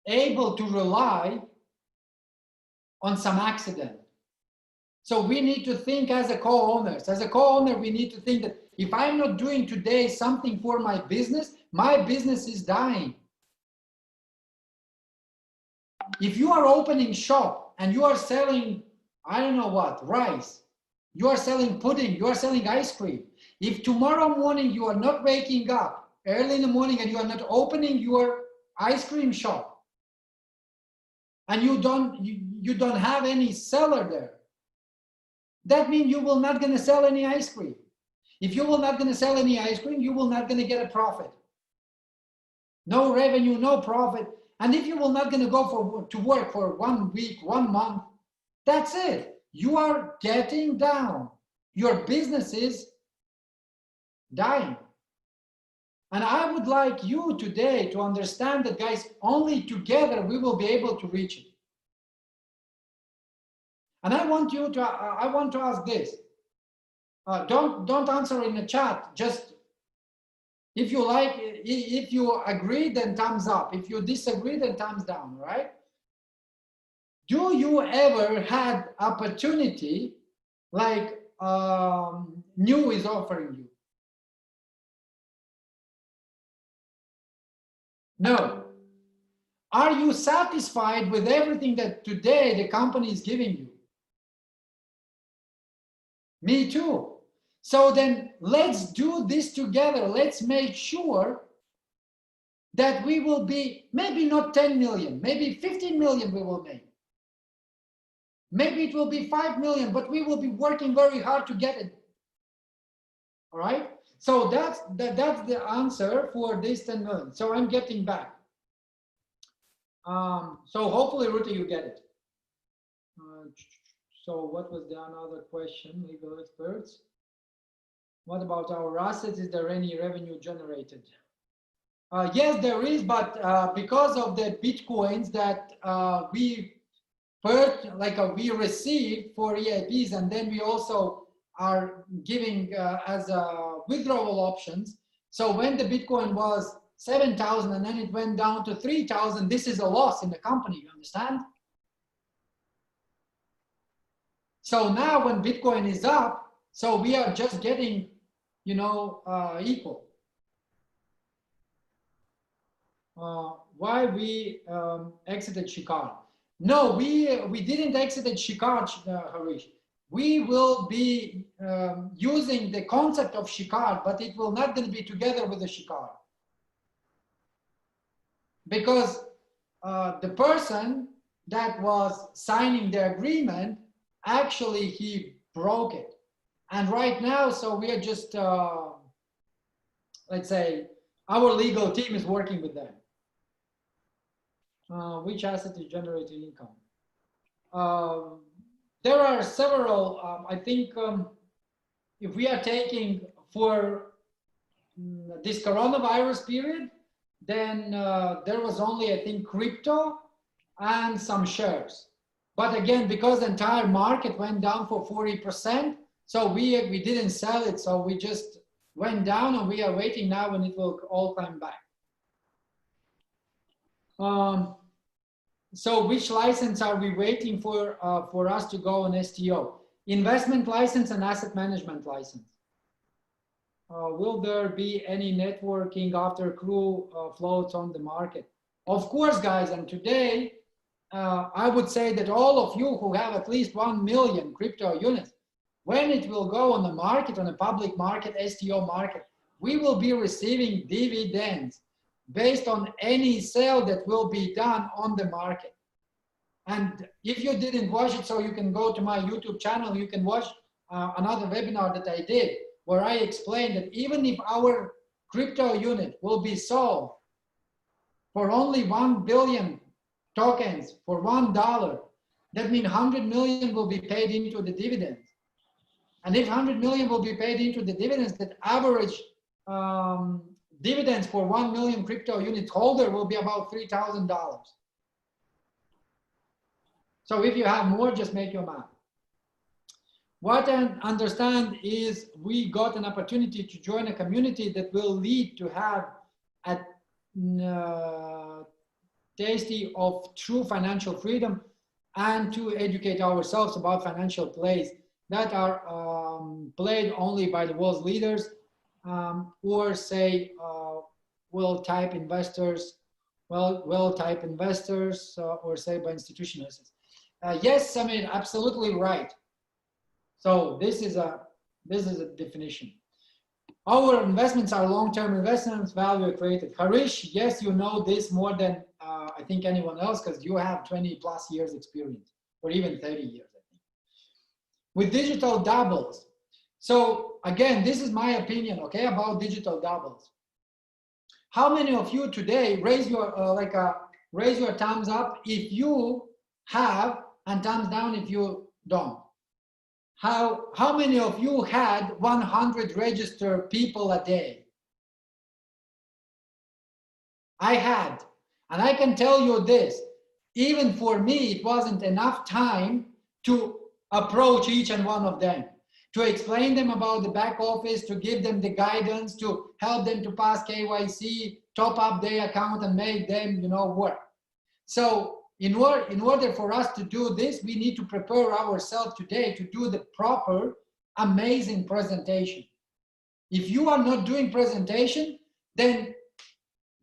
able to rely on some accident. So we need to think as a co-owners. As a co-owner, we need to think that if I'm not doing today something for my business is dying. If you are opening shop and you are selling, I don't know what, rice, you are selling pudding, you are selling ice cream. If tomorrow morning you are not waking up early in the morning and you are not opening your ice cream shop and you don't have any seller there, that means you will not going to sell any ice cream. If you will not going to sell any ice cream, you will not going to get a profit. No revenue, no profit. And if you will not going to go to work for 1 week, 1 month, that's it. You are getting down. Your business is dying. And I would like you today to understand that, guys, only together we will be able to reach it. And I want to ask this. Don't answer in the chat. Just if you like, if you agree, then thumbs up. If you disagree, then thumbs down, right? Do you ever had opportunity like New is offering you? No. Are you satisfied with everything that today the company is giving you? Me too. So then let's do this together. Let's make sure that we will be maybe not 10 million, maybe 15 million we will make. Maybe it will be 5 million, but we will be working very hard to get it. All right. So that's the answer for this 10 million. So I'm getting back. So hopefully, Ruta, you get it. So what was the another question? Legal experts. What about our assets? Is there any revenue generated? Yes, there is, but because of the bitcoins that we received for EIPs, and then we also are giving as withdrawal options. So when the Bitcoin was 7,000 and then it went down to 3,000, this is a loss in the company, you understand? So now when Bitcoin is up, so we are just getting, you know, equal. Why we exited Shikar? No, we didn't exit Shikar, Harish. We will be using the concept of Shikar, but it will not going to be together with the Shikar. Because the person that was signing the agreement, actually he broke it. And right now, so we are just, let's say, our legal team is working with them. Which asset is generating income? There are several, I think if we are taking for this coronavirus period, then there was only, I think, crypto and some shares. But again, because the entire market went down for 40%, so we didn't sell it. So we just went down and we are waiting now and it will all come back. So which license are we waiting for us to go on STO? Investment license and asset management license. Will there be any networking after CRU floats on the market? Of course, guys, and today, I would say that all of you who have at least 1 million crypto units, when it will go on the market, on a public market, STO market, we will be receiving dividends based on any sale that will be done on the market. And if you didn't watch it, so you can go to my YouTube channel, you can watch another webinar that I did, where I explained that even if our crypto unit will be sold for only 1 billion tokens for $1, that means 100 million will be paid into the dividends. And if 100 million will be paid into the dividends, that average dividends for 1 million crypto unit holder will be about $3,000. So if you have more, just make your math. What I understand is we got an opportunity to join a community that will lead to have a tasty of true financial freedom and to educate ourselves about financial plays that are played only by the world's leaders or say well-type investors, well-type investors or say by institutionalists. Yes, Samir, absolutely right. So this is a definition. Our investments are long-term investments, value created. Harish, yes, you know this more than I think anyone else because you have 20 plus years experience or even 30 years, I think. With digital doubles. So again, this is my opinion, okay, about digital doubles. How many of you today raise your raise your thumbs up if you have and thumbs down if you don't? How many of you had 100 registered people a day? I had, and I can tell you this, even for me, it wasn't enough time to approach each and one of them, to explain them about the back office, to give them the guidance, to help them to pass KYC, top up their account and make them, you know, work. So in order for us to do this, we need to prepare ourselves today to do the proper, amazing presentation. If you are not doing presentation, then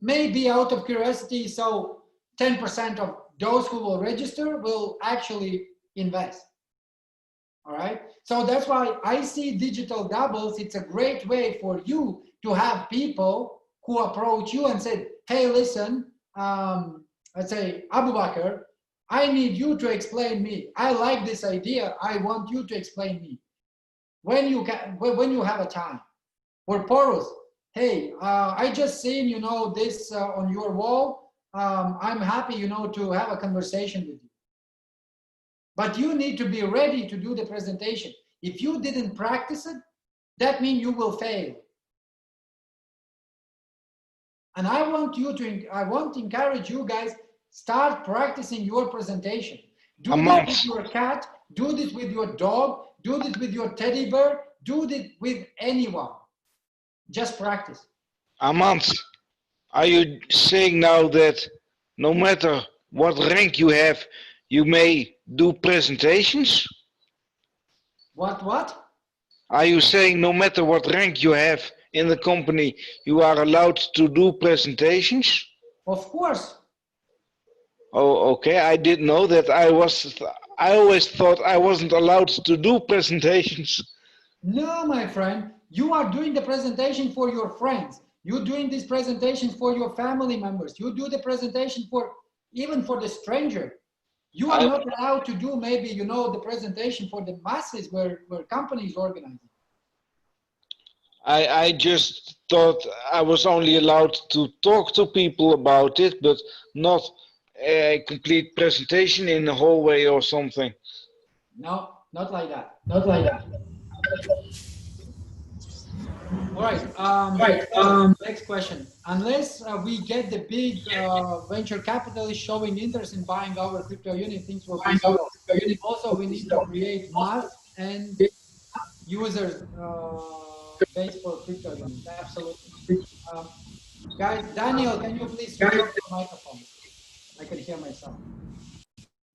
maybe out of curiosity, so 10% of those who will register will actually invest. All right. So that's why I see digital doubles. It's a great way for you to have people who approach you and say, hey, listen, let's say Abu Bakr, I need you to explain me. I like this idea. I want you to explain me. When you have a time. Or Porus, hey, I just seen, you know, this on your wall. I'm happy, you know, to have a conversation with you. But you need to be ready to do the presentation. If you didn't practice it, that means you will fail. And I want to encourage you guys, start practicing your presentation. Do this with your cat, do this with your dog, do this with your teddy bear, do this with anyone. Just practice. Armand, are you saying now that no matter what rank you have, you may do presentations? What? Are you saying no matter what rank you have in the company, you are allowed to do presentations? Of course. Oh, okay. I didn't know that. I always thought I wasn't allowed to do presentations. No, my friend, you are doing the presentation for your friends. You're doing this presentation for your family members. You do the presentation even for the stranger. You are not allowed to do maybe, you know, the presentation for the masses where companies organize. I just thought I was only allowed to talk to people about it, but not a complete presentation in the hallway or something. No, not like that. Not like that. All right. Next question. Unless we get the big venture capitalist showing interest in buying our crypto unit, things will be slow. Also, we need to create mass and users base for crypto units. Absolutely. Guys, Daniel, can you please switch off your microphone? I can hear myself.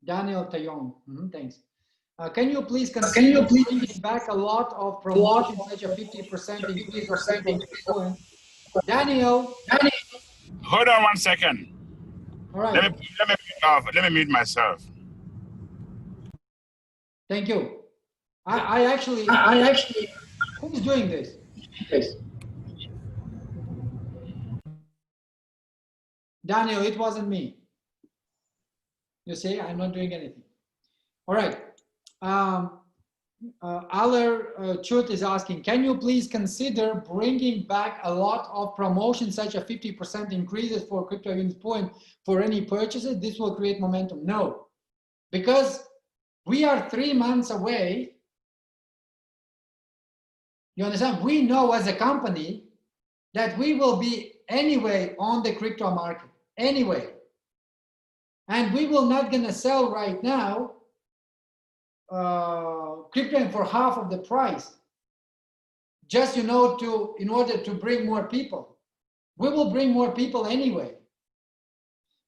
Daniel Tayon, thanks. Can you please consider bringing back a lot of promotions, such a 50% increase or something? Daniel. Hold on 1 second. All right. Let me mute myself. Thank you. I actually, who's doing this? Daniel, it wasn't me. You see, I'm not doing anything. All right. Aller Chut is asking, can you please consider bringing back a lot of promotions, such a 50% increases for crypto units point for any purchases? This will create momentum. No, because we are 3 months away. You understand? We know as a company that we will be anyway on the crypto market, anyway. And we will not gonna sell right now crypto for half of the price, just, you know, in order to bring more people. We will bring more people anyway.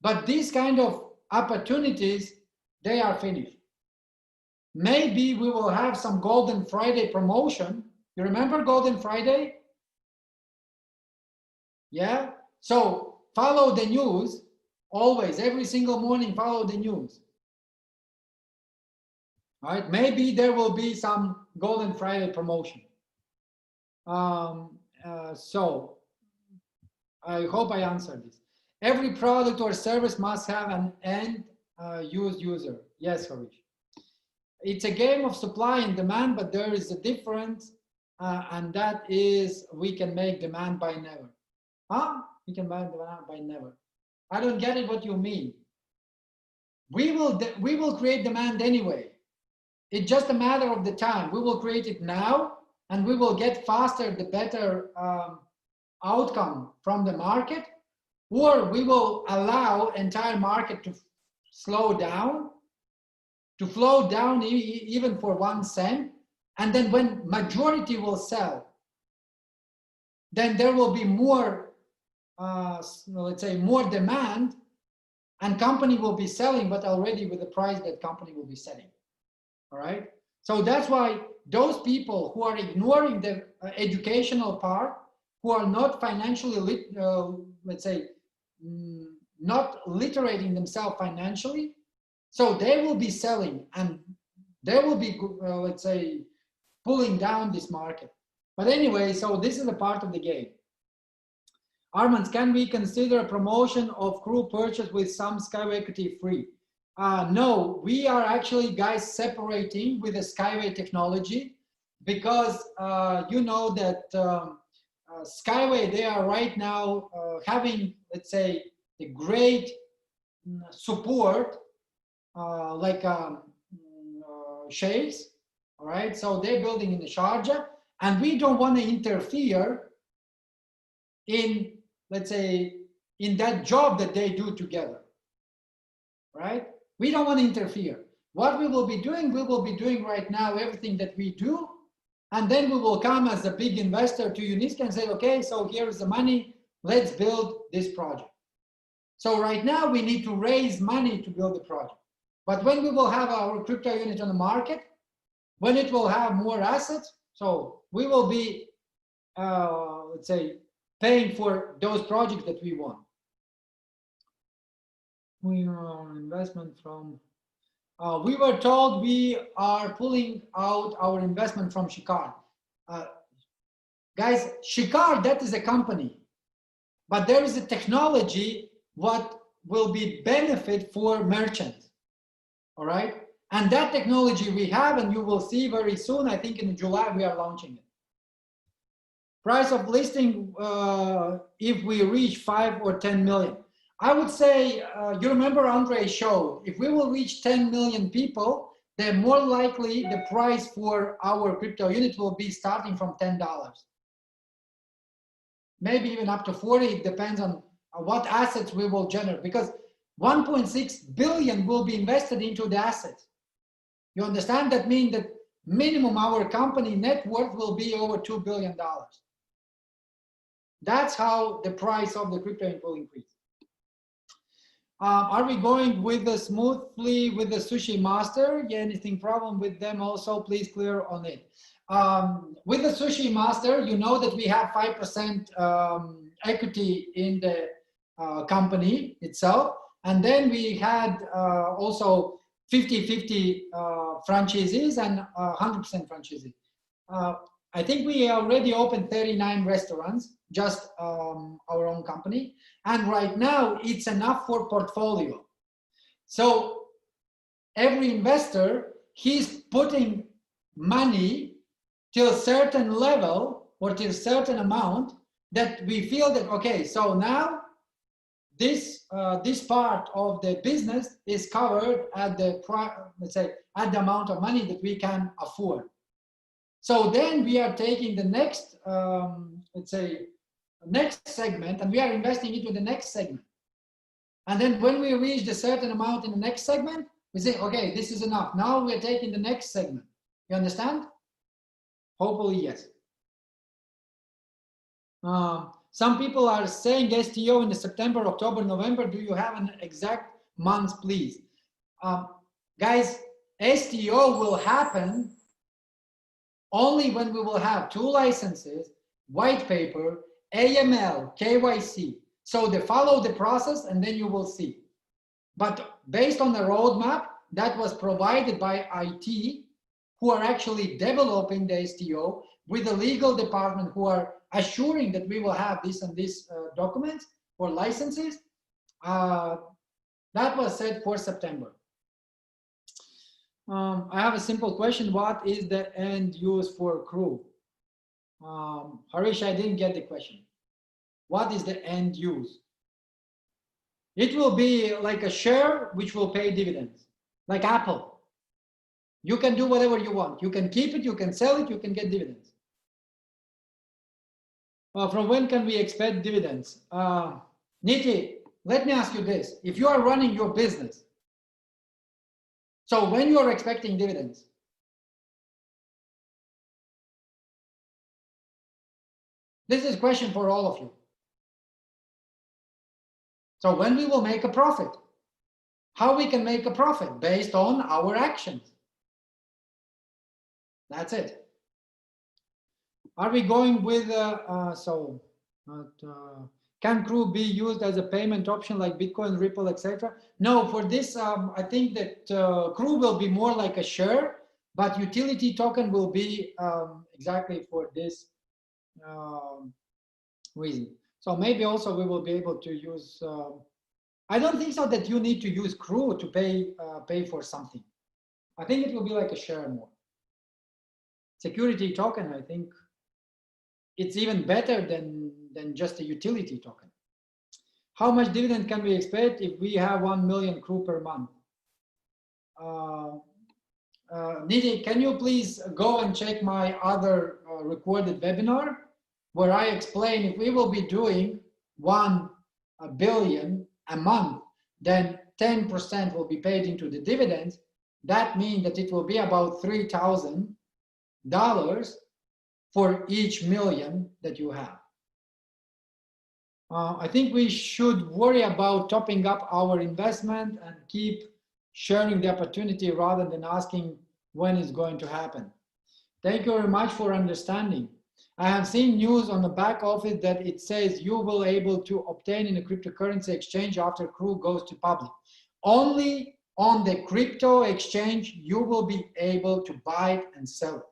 But these kind of opportunities, they are finished. Maybe we will have some Golden Friday promotion. You remember Golden Friday? Yeah? So follow the news, always, every single morning, follow the news. All right, maybe there will be some Golden Friday promotion. So I hope I answered this. Every product or service must have an end use user. Yes, Harish. It's a game of supply and demand, but there is a difference, and that is we can make demand by never. Huh? We can make demand by never. I don't get it what you mean. We will create demand anyway. It's just a matter of the time. We will create it now, and we will get faster the better outcome from the market, or we will allow entire market to slow down, to flow down even for 1 cent, and then when majority will sell, then there will be more, let's say, more demand, and company will be selling, but already with the price that company will be setting. All right. So that's why those people who are ignoring the educational part, who are not financially, let's say, not literating themselves financially, so they will be selling and they will be, let's say, pulling down this market. But anyway, so this is a part of the game. Armand, can we consider a promotion of CRU purchase with some SkyW equity free? No, we are actually, guys, separating with the Skyway technology because you know that Skyway, they are right now having, let's say, the great support like sheikhs, all right? So they're building in the Sharjah, and we don't want to interfere in, let's say, in that job that they do together, right? We don't want to interfere. What we will be doing right now everything that we do, and then we will come as a big investor to UNESCO and say, okay, so here's the money, let's build this project. So right now we need to raise money to build the project. But when we will have our crypto unit on the market, when it will have more assets, so we will be, let's say, paying for those projects that we want. We are investment from, we were told we are pulling out our investment from Shikar. Guys, Shikar, that is a company, but there is a technology what will be benefit for merchants, all right? And that technology we have, and you will see very soon, I think in July we are launching it. Price of listing, if we reach 5 or 10 million. I would say, you remember Andre's show, if we will reach 10 million people, then more likely the price for our crypto unit will be starting from $10. Maybe even up to 40, it depends on what assets we will generate, because 1.6 billion will be invested into the assets. You understand? That means that minimum our company net worth will be over $2 billion. That's how the price of the crypto will increase. Are we going with the smoothly with the Sushi Master? Yeah, anything problem with them also, please clear on it. With the Sushi Master, you know that we have 5% equity in the company itself. And then we had also 50-50 franchisees and 100% franchisees. I think we already opened 39 restaurants, just our own company. And right now it's enough for portfolio. So every investor, he's putting money till a certain level or till a certain amount that we feel that, okay, so now this part of the business is covered at the, let's say, at the amount of money that we can afford. So then we are taking the next, let's say, next segment, and we are investing into the next segment. And then when we reach a certain amount in the next segment, we say, okay, this is enough. Now we are taking the next segment. You understand? Hopefully, yes. Some people are saying STO in the September, October, November. Do you have an exact month, please? Guys, STO will happen only when we will have 2 licenses, white paper, AML, KYC. So they follow the process and then you will see. But based on the roadmap that was provided by IT, who are actually developing the STO with the legal department who are assuring that we will have this and this documents or licenses, that was set for September. I have a simple question. What is the end use for CRU? Harish, I didn't get the question. What is the end use? It will be like a share which will pay dividends, like Apple. You can do whatever you want. You can keep it, you can sell it, you can get dividends. From when can we expect dividends? Niti, let me ask you this. If you are running your business, so when you are expecting dividends? This is a question for all of you. So when we will make a profit? How we can make a profit? Based on our actions. That's it. Are we going with, can CRU be used as a payment option like Bitcoin, Ripple, etc.? No, for this, I think that CRU will be more like a share, but utility token will be exactly for this reason. So maybe also we will be able to use I don't think so that you need to use CRU to pay for something. I think it will be like a share more. Security token, I think it's even better than just a utility token. How much dividend can we expect if we have 1 million CRU per month? Nidhi, can you please go and check my other recorded webinar where I explain if we will be doing 1 billion a month, then 10% will be paid into the dividends. That means that it will be about $3,000 for each million that you have. I think we should worry about topping up our investment and keep sharing the opportunity rather than asking when it's going to happen. Thank you very much for understanding. I have seen news on the back office that it says you will able to obtain in a cryptocurrency exchange after CRU goes to public. Only on the crypto exchange you will be able to buy it and sell it.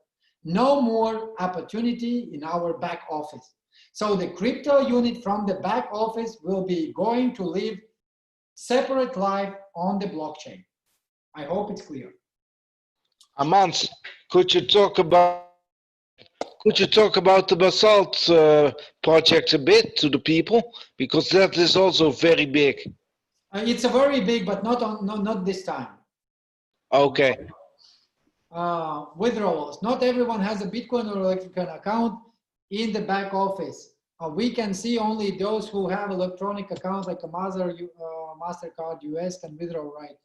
No more opportunity in our back office. So the crypto unit from the back office will be going to live separate life on the blockchain. I hope it's clear. Amans, could you talk about the Basalt project a bit to the people, because that is also very big. It's a very big, but not this time. Okay. Withdrawals. Not everyone has a Bitcoin or electronic account in the back office. We can see only those who have electronic accounts like a MasterCard US can withdraw, right?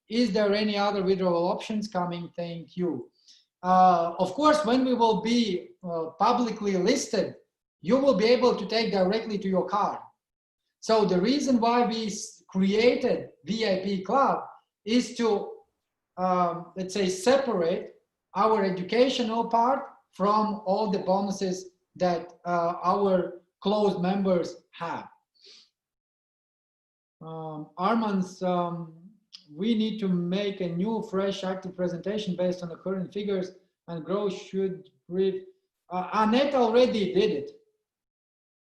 Is there any other withdrawal options coming? Thank you. Of course, when we will be publicly listed, you will be able to take directly to your card. So the reason why we created VIP Club is to, let's say, separate our educational part from all the bonuses that our closed members have. Arman's, we need to make a new, fresh, active presentation based on the current figures, and growth should brief. Annette already did it.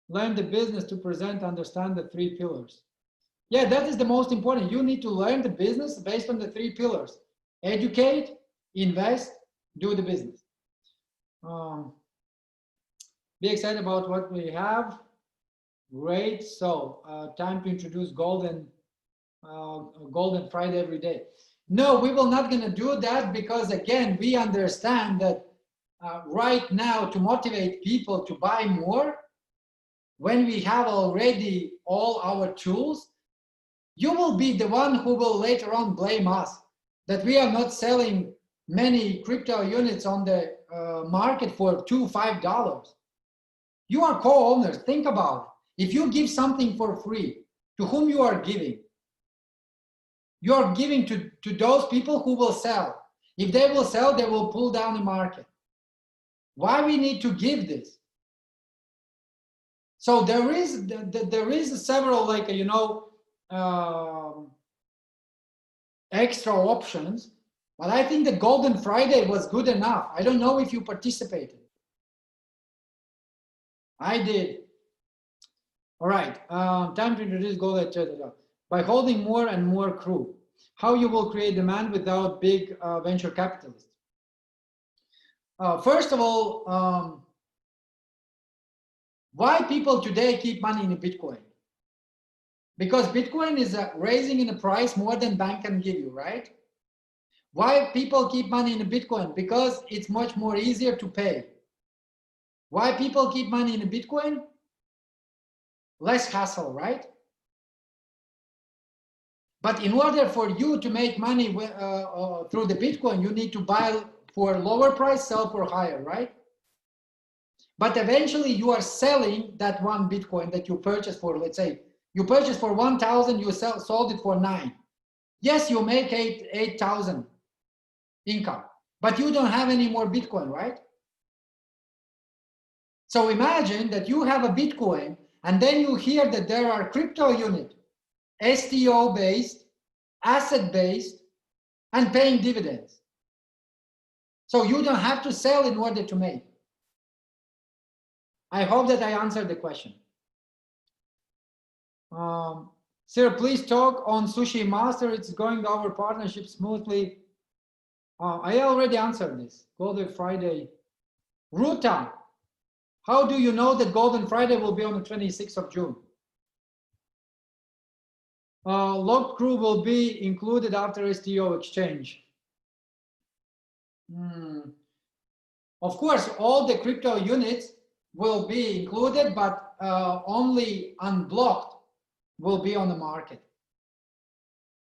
Learn the business to present, understand the 3 pillars. Yeah, that is the most important. You need to learn the business based on the 3 pillars. Educate, invest, do the business. Be excited about what we have. Great. So time to introduce Golden Friday every day. No, we will not going to do that because, again, we understand that right now to motivate people to buy more, when we have already all our tools, you will be the one who will later on blame us that we are not selling many crypto units on the market for $2, $5. You are co-owners. Think about it. If you give something for free, to whom you are giving? You are giving to those people who will sell. If they will sell, they will pull down the market. Why we need to give this? So there is several, like, you know, extra options, but I think the Golden Friday was good enough. I don't know if you participated. I did. All right, time to introduce gold. By holding more and more CRU, how you will create demand without big venture capitalists. First of all, why people today keep money in Bitcoin? Because Bitcoin is raising in the price more than bank can give you, right? Why people keep money in Bitcoin? Because it's much more easier to pay. Why people keep money in Bitcoin? Less hassle, right? But in order for you to make money through the Bitcoin, you need to buy for lower price, sell for higher, right? But eventually you are selling that one Bitcoin that you purchased for, let's say, you purchased for 1,000, you sold it for 9. Yes, you make 8,000 income, but you don't have any more Bitcoin, right? So imagine that you have a Bitcoin and then you hear that there are crypto units, STO based, asset based, and paying dividends. So you don't have to sell in order to make. I hope that I answered the question. Sir, please talk on Sushi Master. It's going our partnership smoothly. I already answered this. Golden Friday. Ruta, how do you know that Golden Friday will be on the 26th of June? Locked crew will be included after STO exchange. Of course, all the crypto units will be included, but only unblocked will be on the market,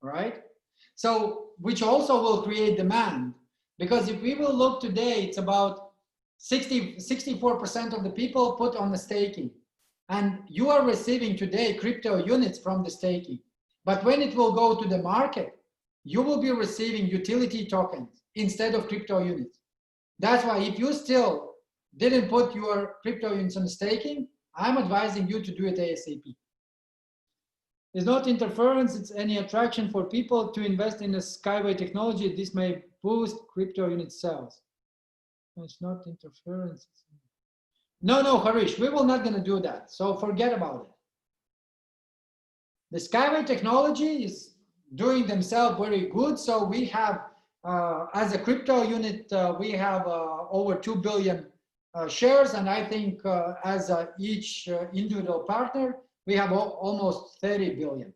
right? So, which also will create demand, because if we will look today, it's about 64% of the people put on the staking, and you are receiving today crypto units from the staking. But when it will go to the market, you will be receiving utility tokens instead of crypto units. That's why if you still didn't put your crypto units on staking, I'm advising you to do it ASAP. It's not interference, it's any attraction for people to invest in a Skyway technology. This may boost crypto unit sales. It's not interference. No, Harish, we will not gonna do that. So forget about it. The Skyway technology is doing themselves very good. So we have, as a crypto unit, we have over 2 billion shares. And I think as each individual partner, we have almost 30 billion.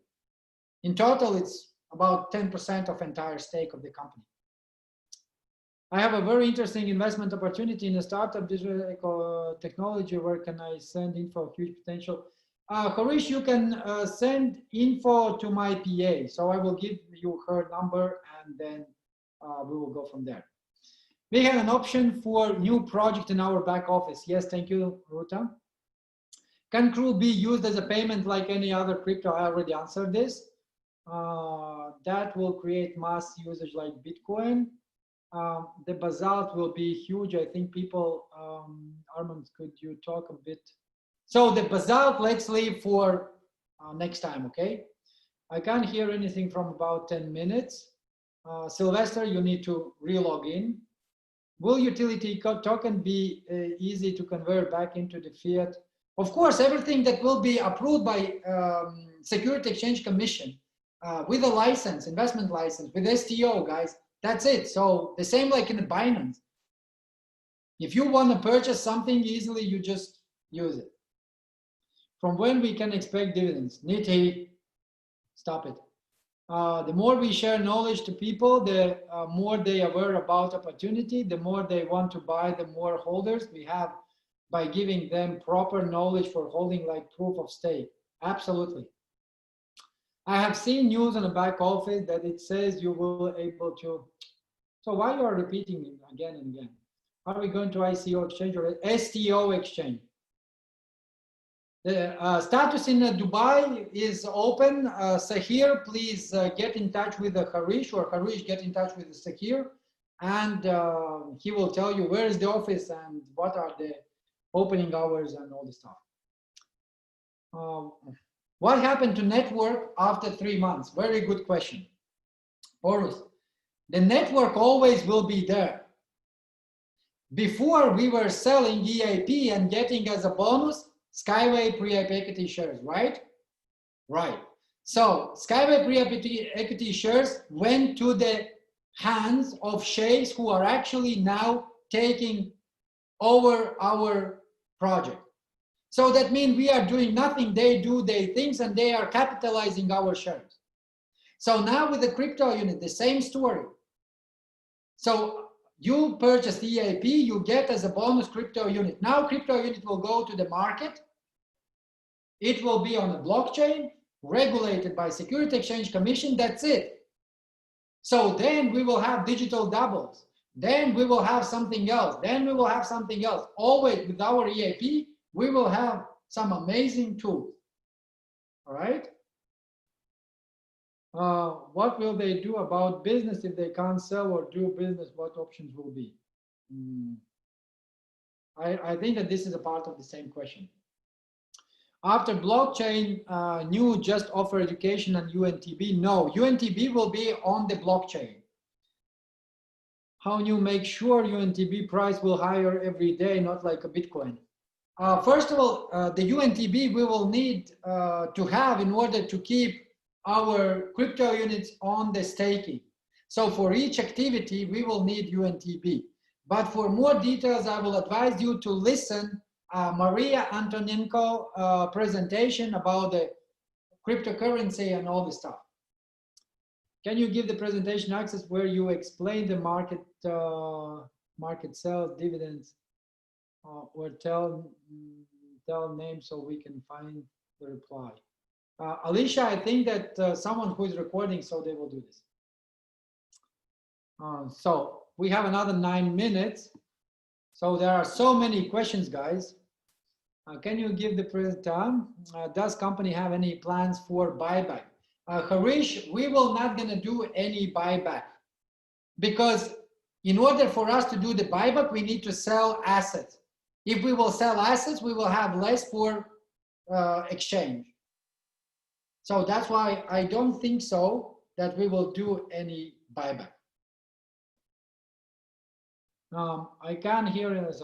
In total, it's about 10% of entire stake of the company. I have a very interesting investment opportunity in a startup digital technology. Where can I send info? Huge potential. Harish, you can send info to my PA. So I will give you her number and then we will go from there. We have an option for new project in our back office. Yes, thank you, Ruta. Can CRU be used as a payment like any other crypto? I already answered this. That will create mass usage like Bitcoin. The Basalt will be huge. I think people, Armand, could you talk a bit? So the Basalt, let's leave for next time, okay? I can't hear anything from about 10 minutes. Sylvester, you need to re-log in. Will utility token be easy to convert back into the fiat? Of course, everything that will be approved by Security Exchange Commission with a license, investment license, with STO, guys, that's it. So the same like in the Binance. If you want to purchase something easily, you just use it. From when we can expect dividends? Niti, stop it. The more we share knowledge to people, the more they are aware about opportunity, the more they want to buy, the more holders we have by giving them proper knowledge for holding like proof of stake. Absolutely. I have seen news on the back office that it says you will able to. So why you are repeating it again and again? Are we going to ICO exchange or STO exchange? The status in Dubai is open. Sahir, please get in touch with Harish, or Harish get in touch with Sahir, and he will tell you where is the office and what are the opening hours and all this stuff. What happened to network after 3 months? Very good question. Horus, the network always will be there. Before we were selling EIP and getting as a bonus Skyway pre-equity shares, right? Right. So Skyway pre-equity shares went to the hands of sheikhs who are actually now taking over our project. So that means we are doing nothing, they do their things, and they are capitalizing our shares. So now with the crypto unit, the same story. So you purchase the EIP, you get as a bonus crypto unit. Now crypto unit will go to the market. It will be on a blockchain, regulated by Security Exchange Commission, that's it. So then we will have digital doubles. Then we will have something else. Then we will have something else. Always with our EIP, we will have some amazing tools. All right? What will they do about business if they can't sell or do business? What options will be? I think that this is a part of the same question. After blockchain, new just offer education and UNTB? No, UNTB will be on the blockchain. How you make sure UNTB price will higher every day, not like a Bitcoin? First of all, the UNTB we will need to have in order to keep our crypto units on the staking. So for each activity, we will need UNTB. But for more details, I will advise you to listen Maria Antonenko presentation about the cryptocurrency and all this stuff. Can you give the presentation access where you explain the market sales, dividends, or tell names so we can find the reply? Alicia, I think that someone who is recording, so they will do this. So we have another 9 minutes. So there are so many questions, guys. Can you give the present time? Does company have any plans for buyback? Harish, we will not gonna do any buyback because in order for us to do the buyback, we need to sell assets. If we will sell assets, we will have less for exchange. So that's why I don't think so that we will do any buyback. I can't hear it.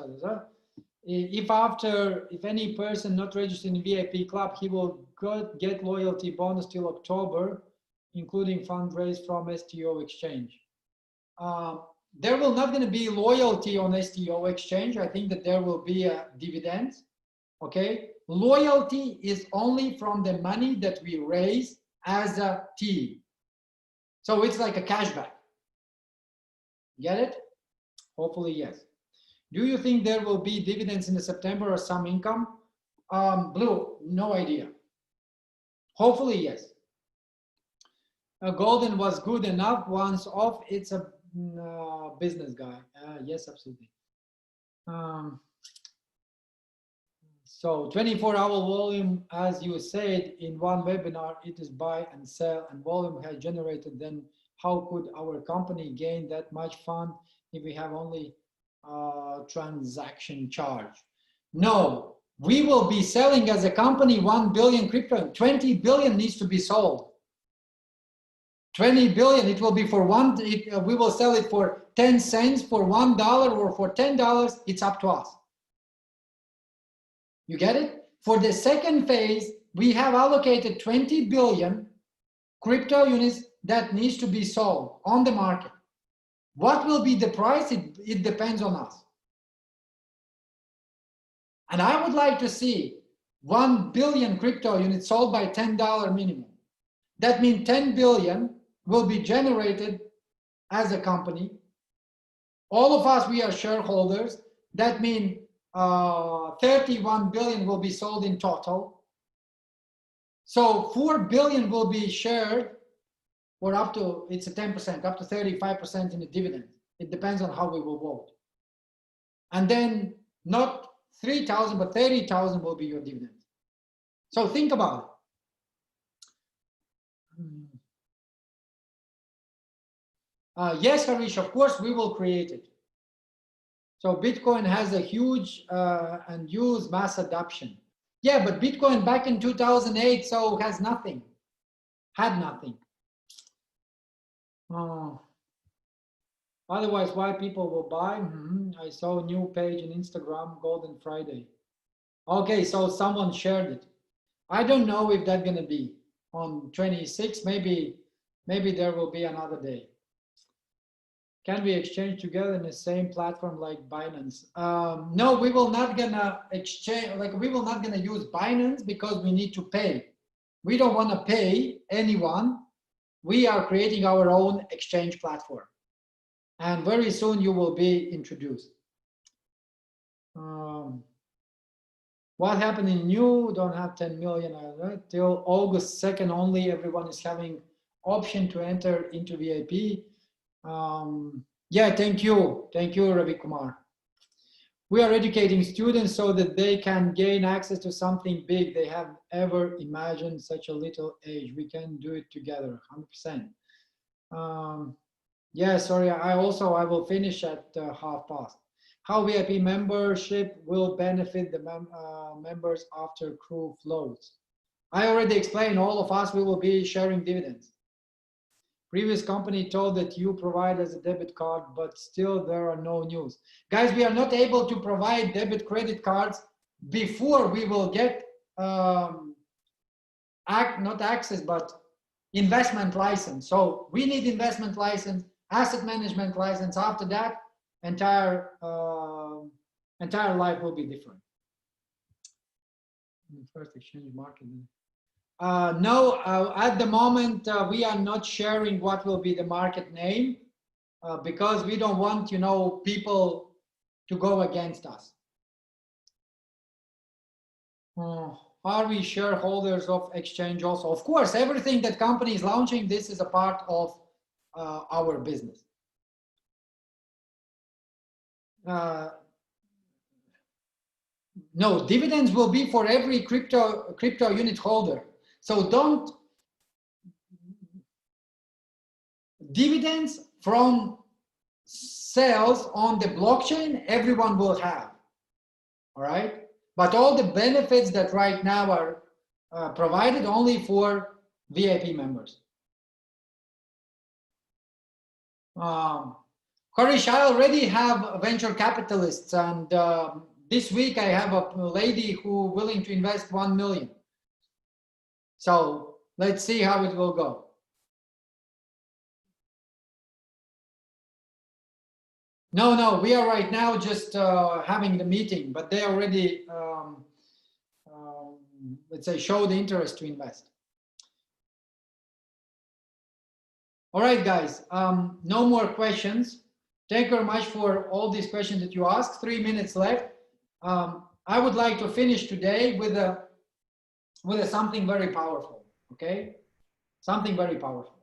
If any person not registered in VIP club, he will get loyalty bonus till October, including fundraise from STO exchange. There will not going to be loyalty on STO exchange. I think that there will be a dividend. Okay, loyalty is only from the money that we raise as a team. So it's like a cashback. Get it? Hopefully, yes. Do you think there will be dividends in the September or some income? Blue, no idea. Hopefully, yes. Golden was good enough. Once off, it's a business guy. Yes, absolutely. So 24-hour volume, as you said in one webinar, it is buy and sell, and volume has generated. Then how could our company gain that much fund if we have only transaction charge? No, we will be selling as a company 1 billion crypto. 20 billion needs to be sold. 20 billion, it will be for we will sell it for 10 cents, for $1, or for $10. It's up to us. You get it? For the second phase, we have allocated 20 billion crypto units that needs to be sold on the market. What will be the price? It depends on us. And I would like to see 1 billion crypto units sold by $10 minimum. That means 10 billion will be generated as a company. All of us, we are shareholders. That means 31 billion will be sold in total. So 4 billion will be shared, or up to, it's a 10%, up to 35% in the dividend. It depends on how we will vote. And then not 3,000, but 30,000 will be your dividend. So think about it. Yes, Harish, of course, we will create it. So Bitcoin has a huge and huge mass adoption. Yeah, but Bitcoin back in 2008, so has nothing, had nothing. Otherwise, why people will buy? I saw a new page in Instagram, Golden Friday. Okay, so someone shared it. I don't know if that's gonna be on 26. Maybe there will be another day. Can we exchange together in the same platform like Binance? No, we will not gonna exchange, we will not gonna use Binance because we need to pay. We don't wanna pay anyone. We are creating our own exchange platform. And very soon you will be introduced. What happened in new? Don't have 10 million, right? Till August 2nd only, everyone is having option to enter into VIP. Yeah, thank you, Ravi Kumar. We are educating students so that they can gain access to something big they have ever imagined. Such a little age, we can do it together, 100%. Yeah, sorry, I will finish at 1:30. How VIP membership will benefit the members after CRU flows? I already explained, all of us, we will be sharing dividends. Previous company told that you provide as a debit card, but still there are no news. Guys, we are not able to provide debit credit cards before we will get not access, but investment license. So we need investment license, asset management license. After that, entire life will be different. First exchange market. No, at the moment we are not sharing what will be the market name because we don't want, you know, people to go against us. Are we shareholders of exchange also? Of course, everything that company is launching, this is a part of our business. No, dividends will be for every crypto unit holder. So don't, dividends from sales on the blockchain, everyone will have, all right? But all the benefits that right now are provided only for VIP members. Harish, I already have venture capitalists, and this week I have a lady who willing to invest 1 million. So let's see how it will go. No, we are right now just having the meeting, but they already, let's say, show the interest to invest. All right, guys, no more questions. Thank you very much for all these questions that you asked. 3 minutes left. I would like to finish today with something very powerful, okay? Something very powerful.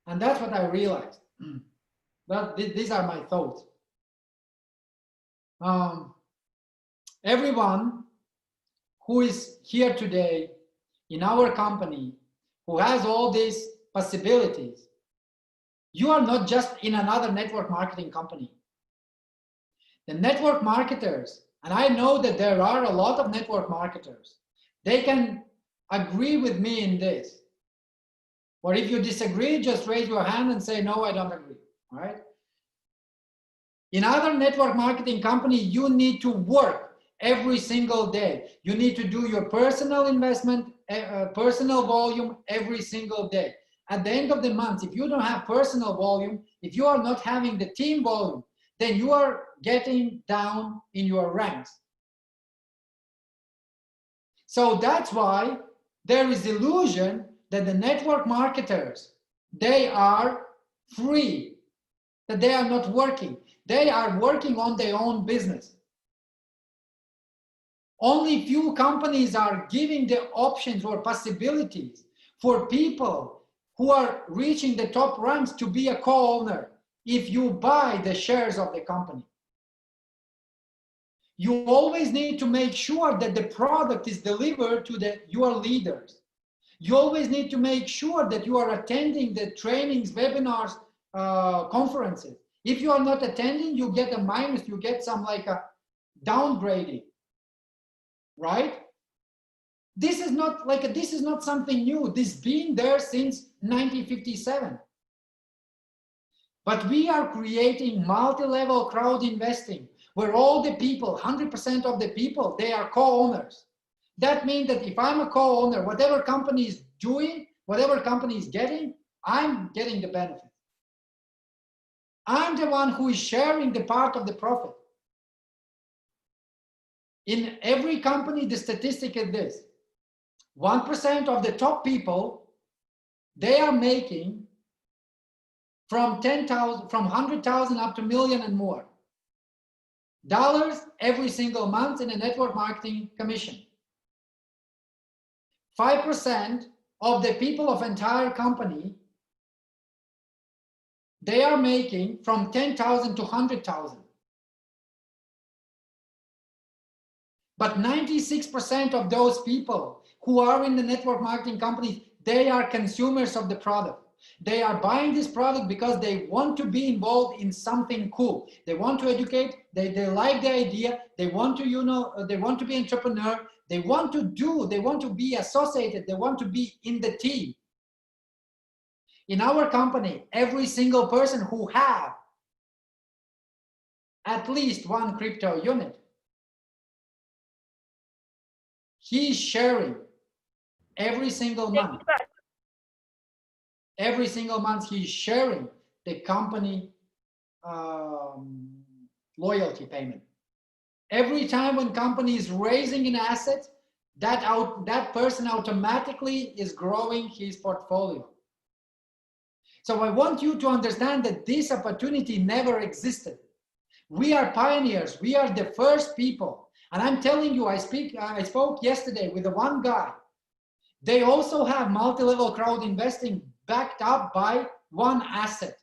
And that's what I realized. But these are my thoughts. Everyone who is here today in our company, who has all these possibilities, you are not just in another network marketing company. The network marketers, and I know that there are a lot of network marketers, they can agree with me in this. Or if you disagree, just raise your hand and say, no, I don't agree. All right. In other network marketing company, you need to work every single day. You need to do your personal investment, personal volume every single day. At the end of the month, if you don't have personal volume, if you are not having the team volume, then you are getting down in your ranks. So that's why there is illusion that the network marketers, they are free, that they are not working. They are working on their own business. Only few companies are giving the options or possibilities for people who are reaching the top ranks to be a co-owner if you buy the shares of the company. You always need to make sure that the product is delivered to your leaders. You always need to make sure that you are attending the trainings, webinars, conferences. If you are not attending, you get a minus, you get some like a downgrading, right? This is not something new. This has been there since 1957. But we are creating multi-level crowd investing where all the people, 100% of the people, they are co-owners. That means that if I'm a co-owner, whatever company is doing, whatever company is getting, I'm getting the benefit. I'm the one who is sharing the part of the profit. In every company, the statistic is this. 1% of the top people, they are making from 10,000, from 100,000 up to million and more dollars every single month in a network marketing commission. 5% of the people of entire company, they are making from 10,000 to 100,000. But 96% of those people who are in the network marketing companies, they are consumers of the product. They are buying this product because they want to be involved in something cool. They want to educate, they like the idea, they want to, they want to be entrepreneur, they want to be associated, they want to be in the team. In our company, every single person who have at least one crypto unit, he is sharing every single month every single month he's sharing the company loyalty payment. Every time when company is raising an asset, that person automatically is growing his portfolio. So I want you to understand that this opportunity never existed. We are pioneers. We are the first people. And I'm telling you, I spoke yesterday with the one guy. They also have multi-level crowd investing backed up by one asset.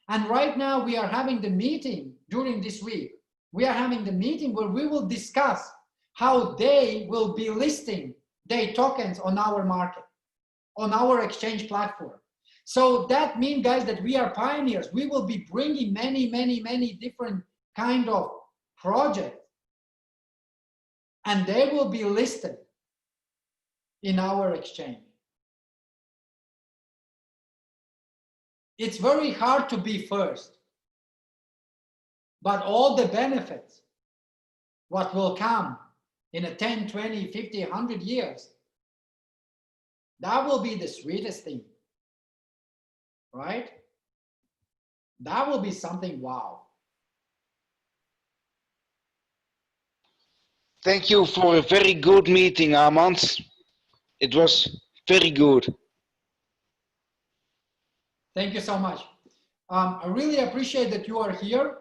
And right now we are having the meeting during this week. We are having the meeting where we will discuss how they will be listing their tokens on our market, on our exchange platform. So that means, guys, that we are pioneers. We will be bringing many different kind of projects, and they will be listed in our exchange. It's very hard to be first, but all the benefits, what will come in a 10, 20, 50, 100 years, that will be the sweetest thing, right? That will be something wow. Thank you for a very good meeting, Armand. It was very good. Thank you so much. I really appreciate that you are here.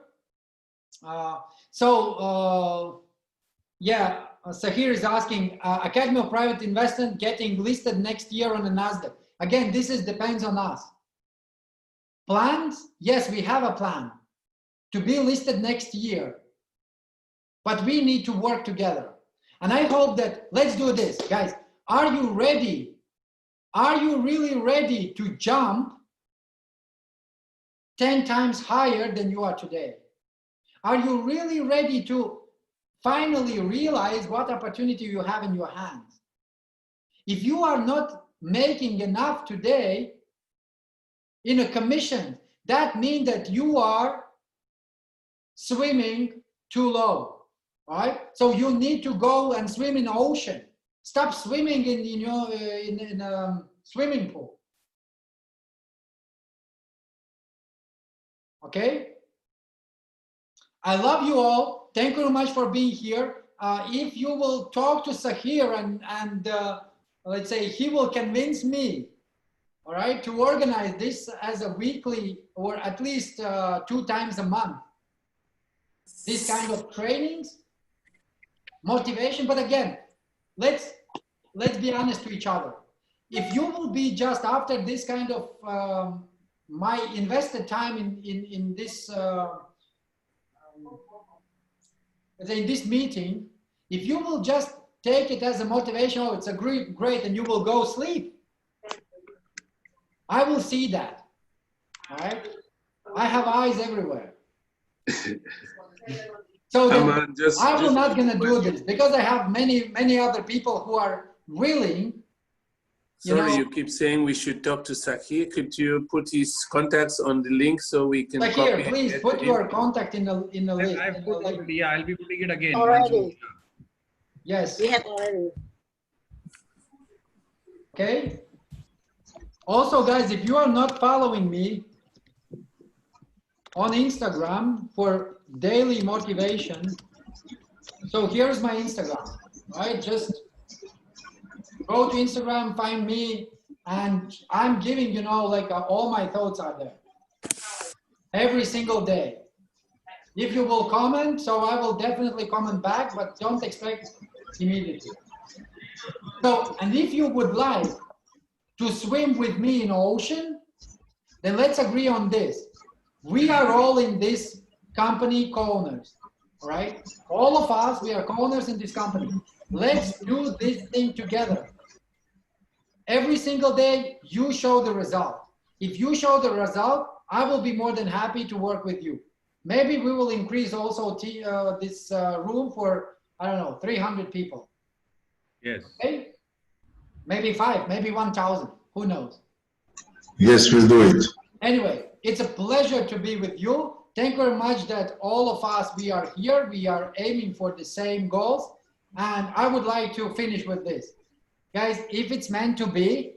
Yeah, Sahir is asking, Academy of Private Investment getting listed next year on the NASDAQ. Again, this depends on us. Plans? Yes, we have a plan to be listed next year, but we need to work together. And I hope that, let's do this, guys. Are you ready? Are you really ready to jump 10 times higher than you are today? Are you really ready to finally realize what opportunity you have in your hands? If you are not making enough today in a commission, that means that you are swimming too low, right? So you need to go and swim in the ocean. Stop swimming in a swimming pool. Okay? I love you all. Thank you very much for being here. If you will talk to Sahir and let's say he will convince me, all right, to organize this as a weekly or at least 2 times a month, this kind of trainings, motivation. But again, let's be honest to each other. If you will be just after this kind of my invested time in this in this meeting, if you will just take it as a motivation, oh, it's a great, and you will go sleep, I will see that. All right, I have eyes everywhere. So then I will not gonna do this because I have many other people who are willing. Sorry, you keep saying we should talk to Sahir. Could you put his contacts on the link so we can Sahir, copy please put your contact in the link. I've put already. Yeah, I'll be putting it again. Already. Yes. We have already. Okay. Also, guys, if you are not following me on Instagram for daily motivation, so here's my Instagram, right? Just go to Instagram, find me, and I'm giving, you know, like all my thoughts are there every single day. If you will comment, so I will definitely comment back, but don't expect immediately. So, and if you would like to swim with me in the ocean, then let's agree on this. We are all in this company co-owners, right? All of us, we are co-owners in this company. Let's do this thing together. Every single day, you show the result. If you show the result, I will be more than happy to work with you. Maybe we will increase also this room for, I don't know, 300 people. Yes. Okay? Maybe 5, maybe 1,000, who knows? Yes, we'll do it. Anyway, it's a pleasure to be with you. Thank you very much that all of us, we are here. We are aiming for the same goals. And I would like to finish with this. Guys, if it's meant to be,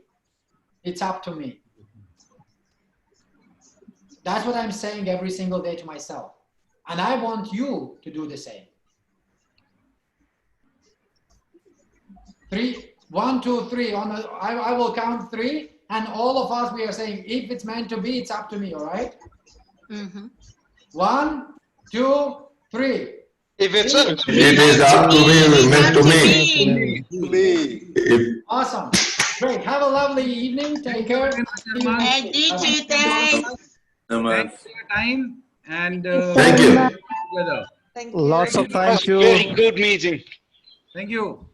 it's up to me. That's what I'm saying every single day to myself. And I want you to do the same. 3, 1, 2, 3. I will count 3, and all of us, we are saying, if it's meant to be, it's up to me, all right? 1, 2, 3. If it's up to me, It is up to me, meant to me. Awesome. Great. Have a lovely evening. Take care. Aman. Aman. Thanks for your time and Thank you. together. Lots of thank you. very good meeting. Thank you.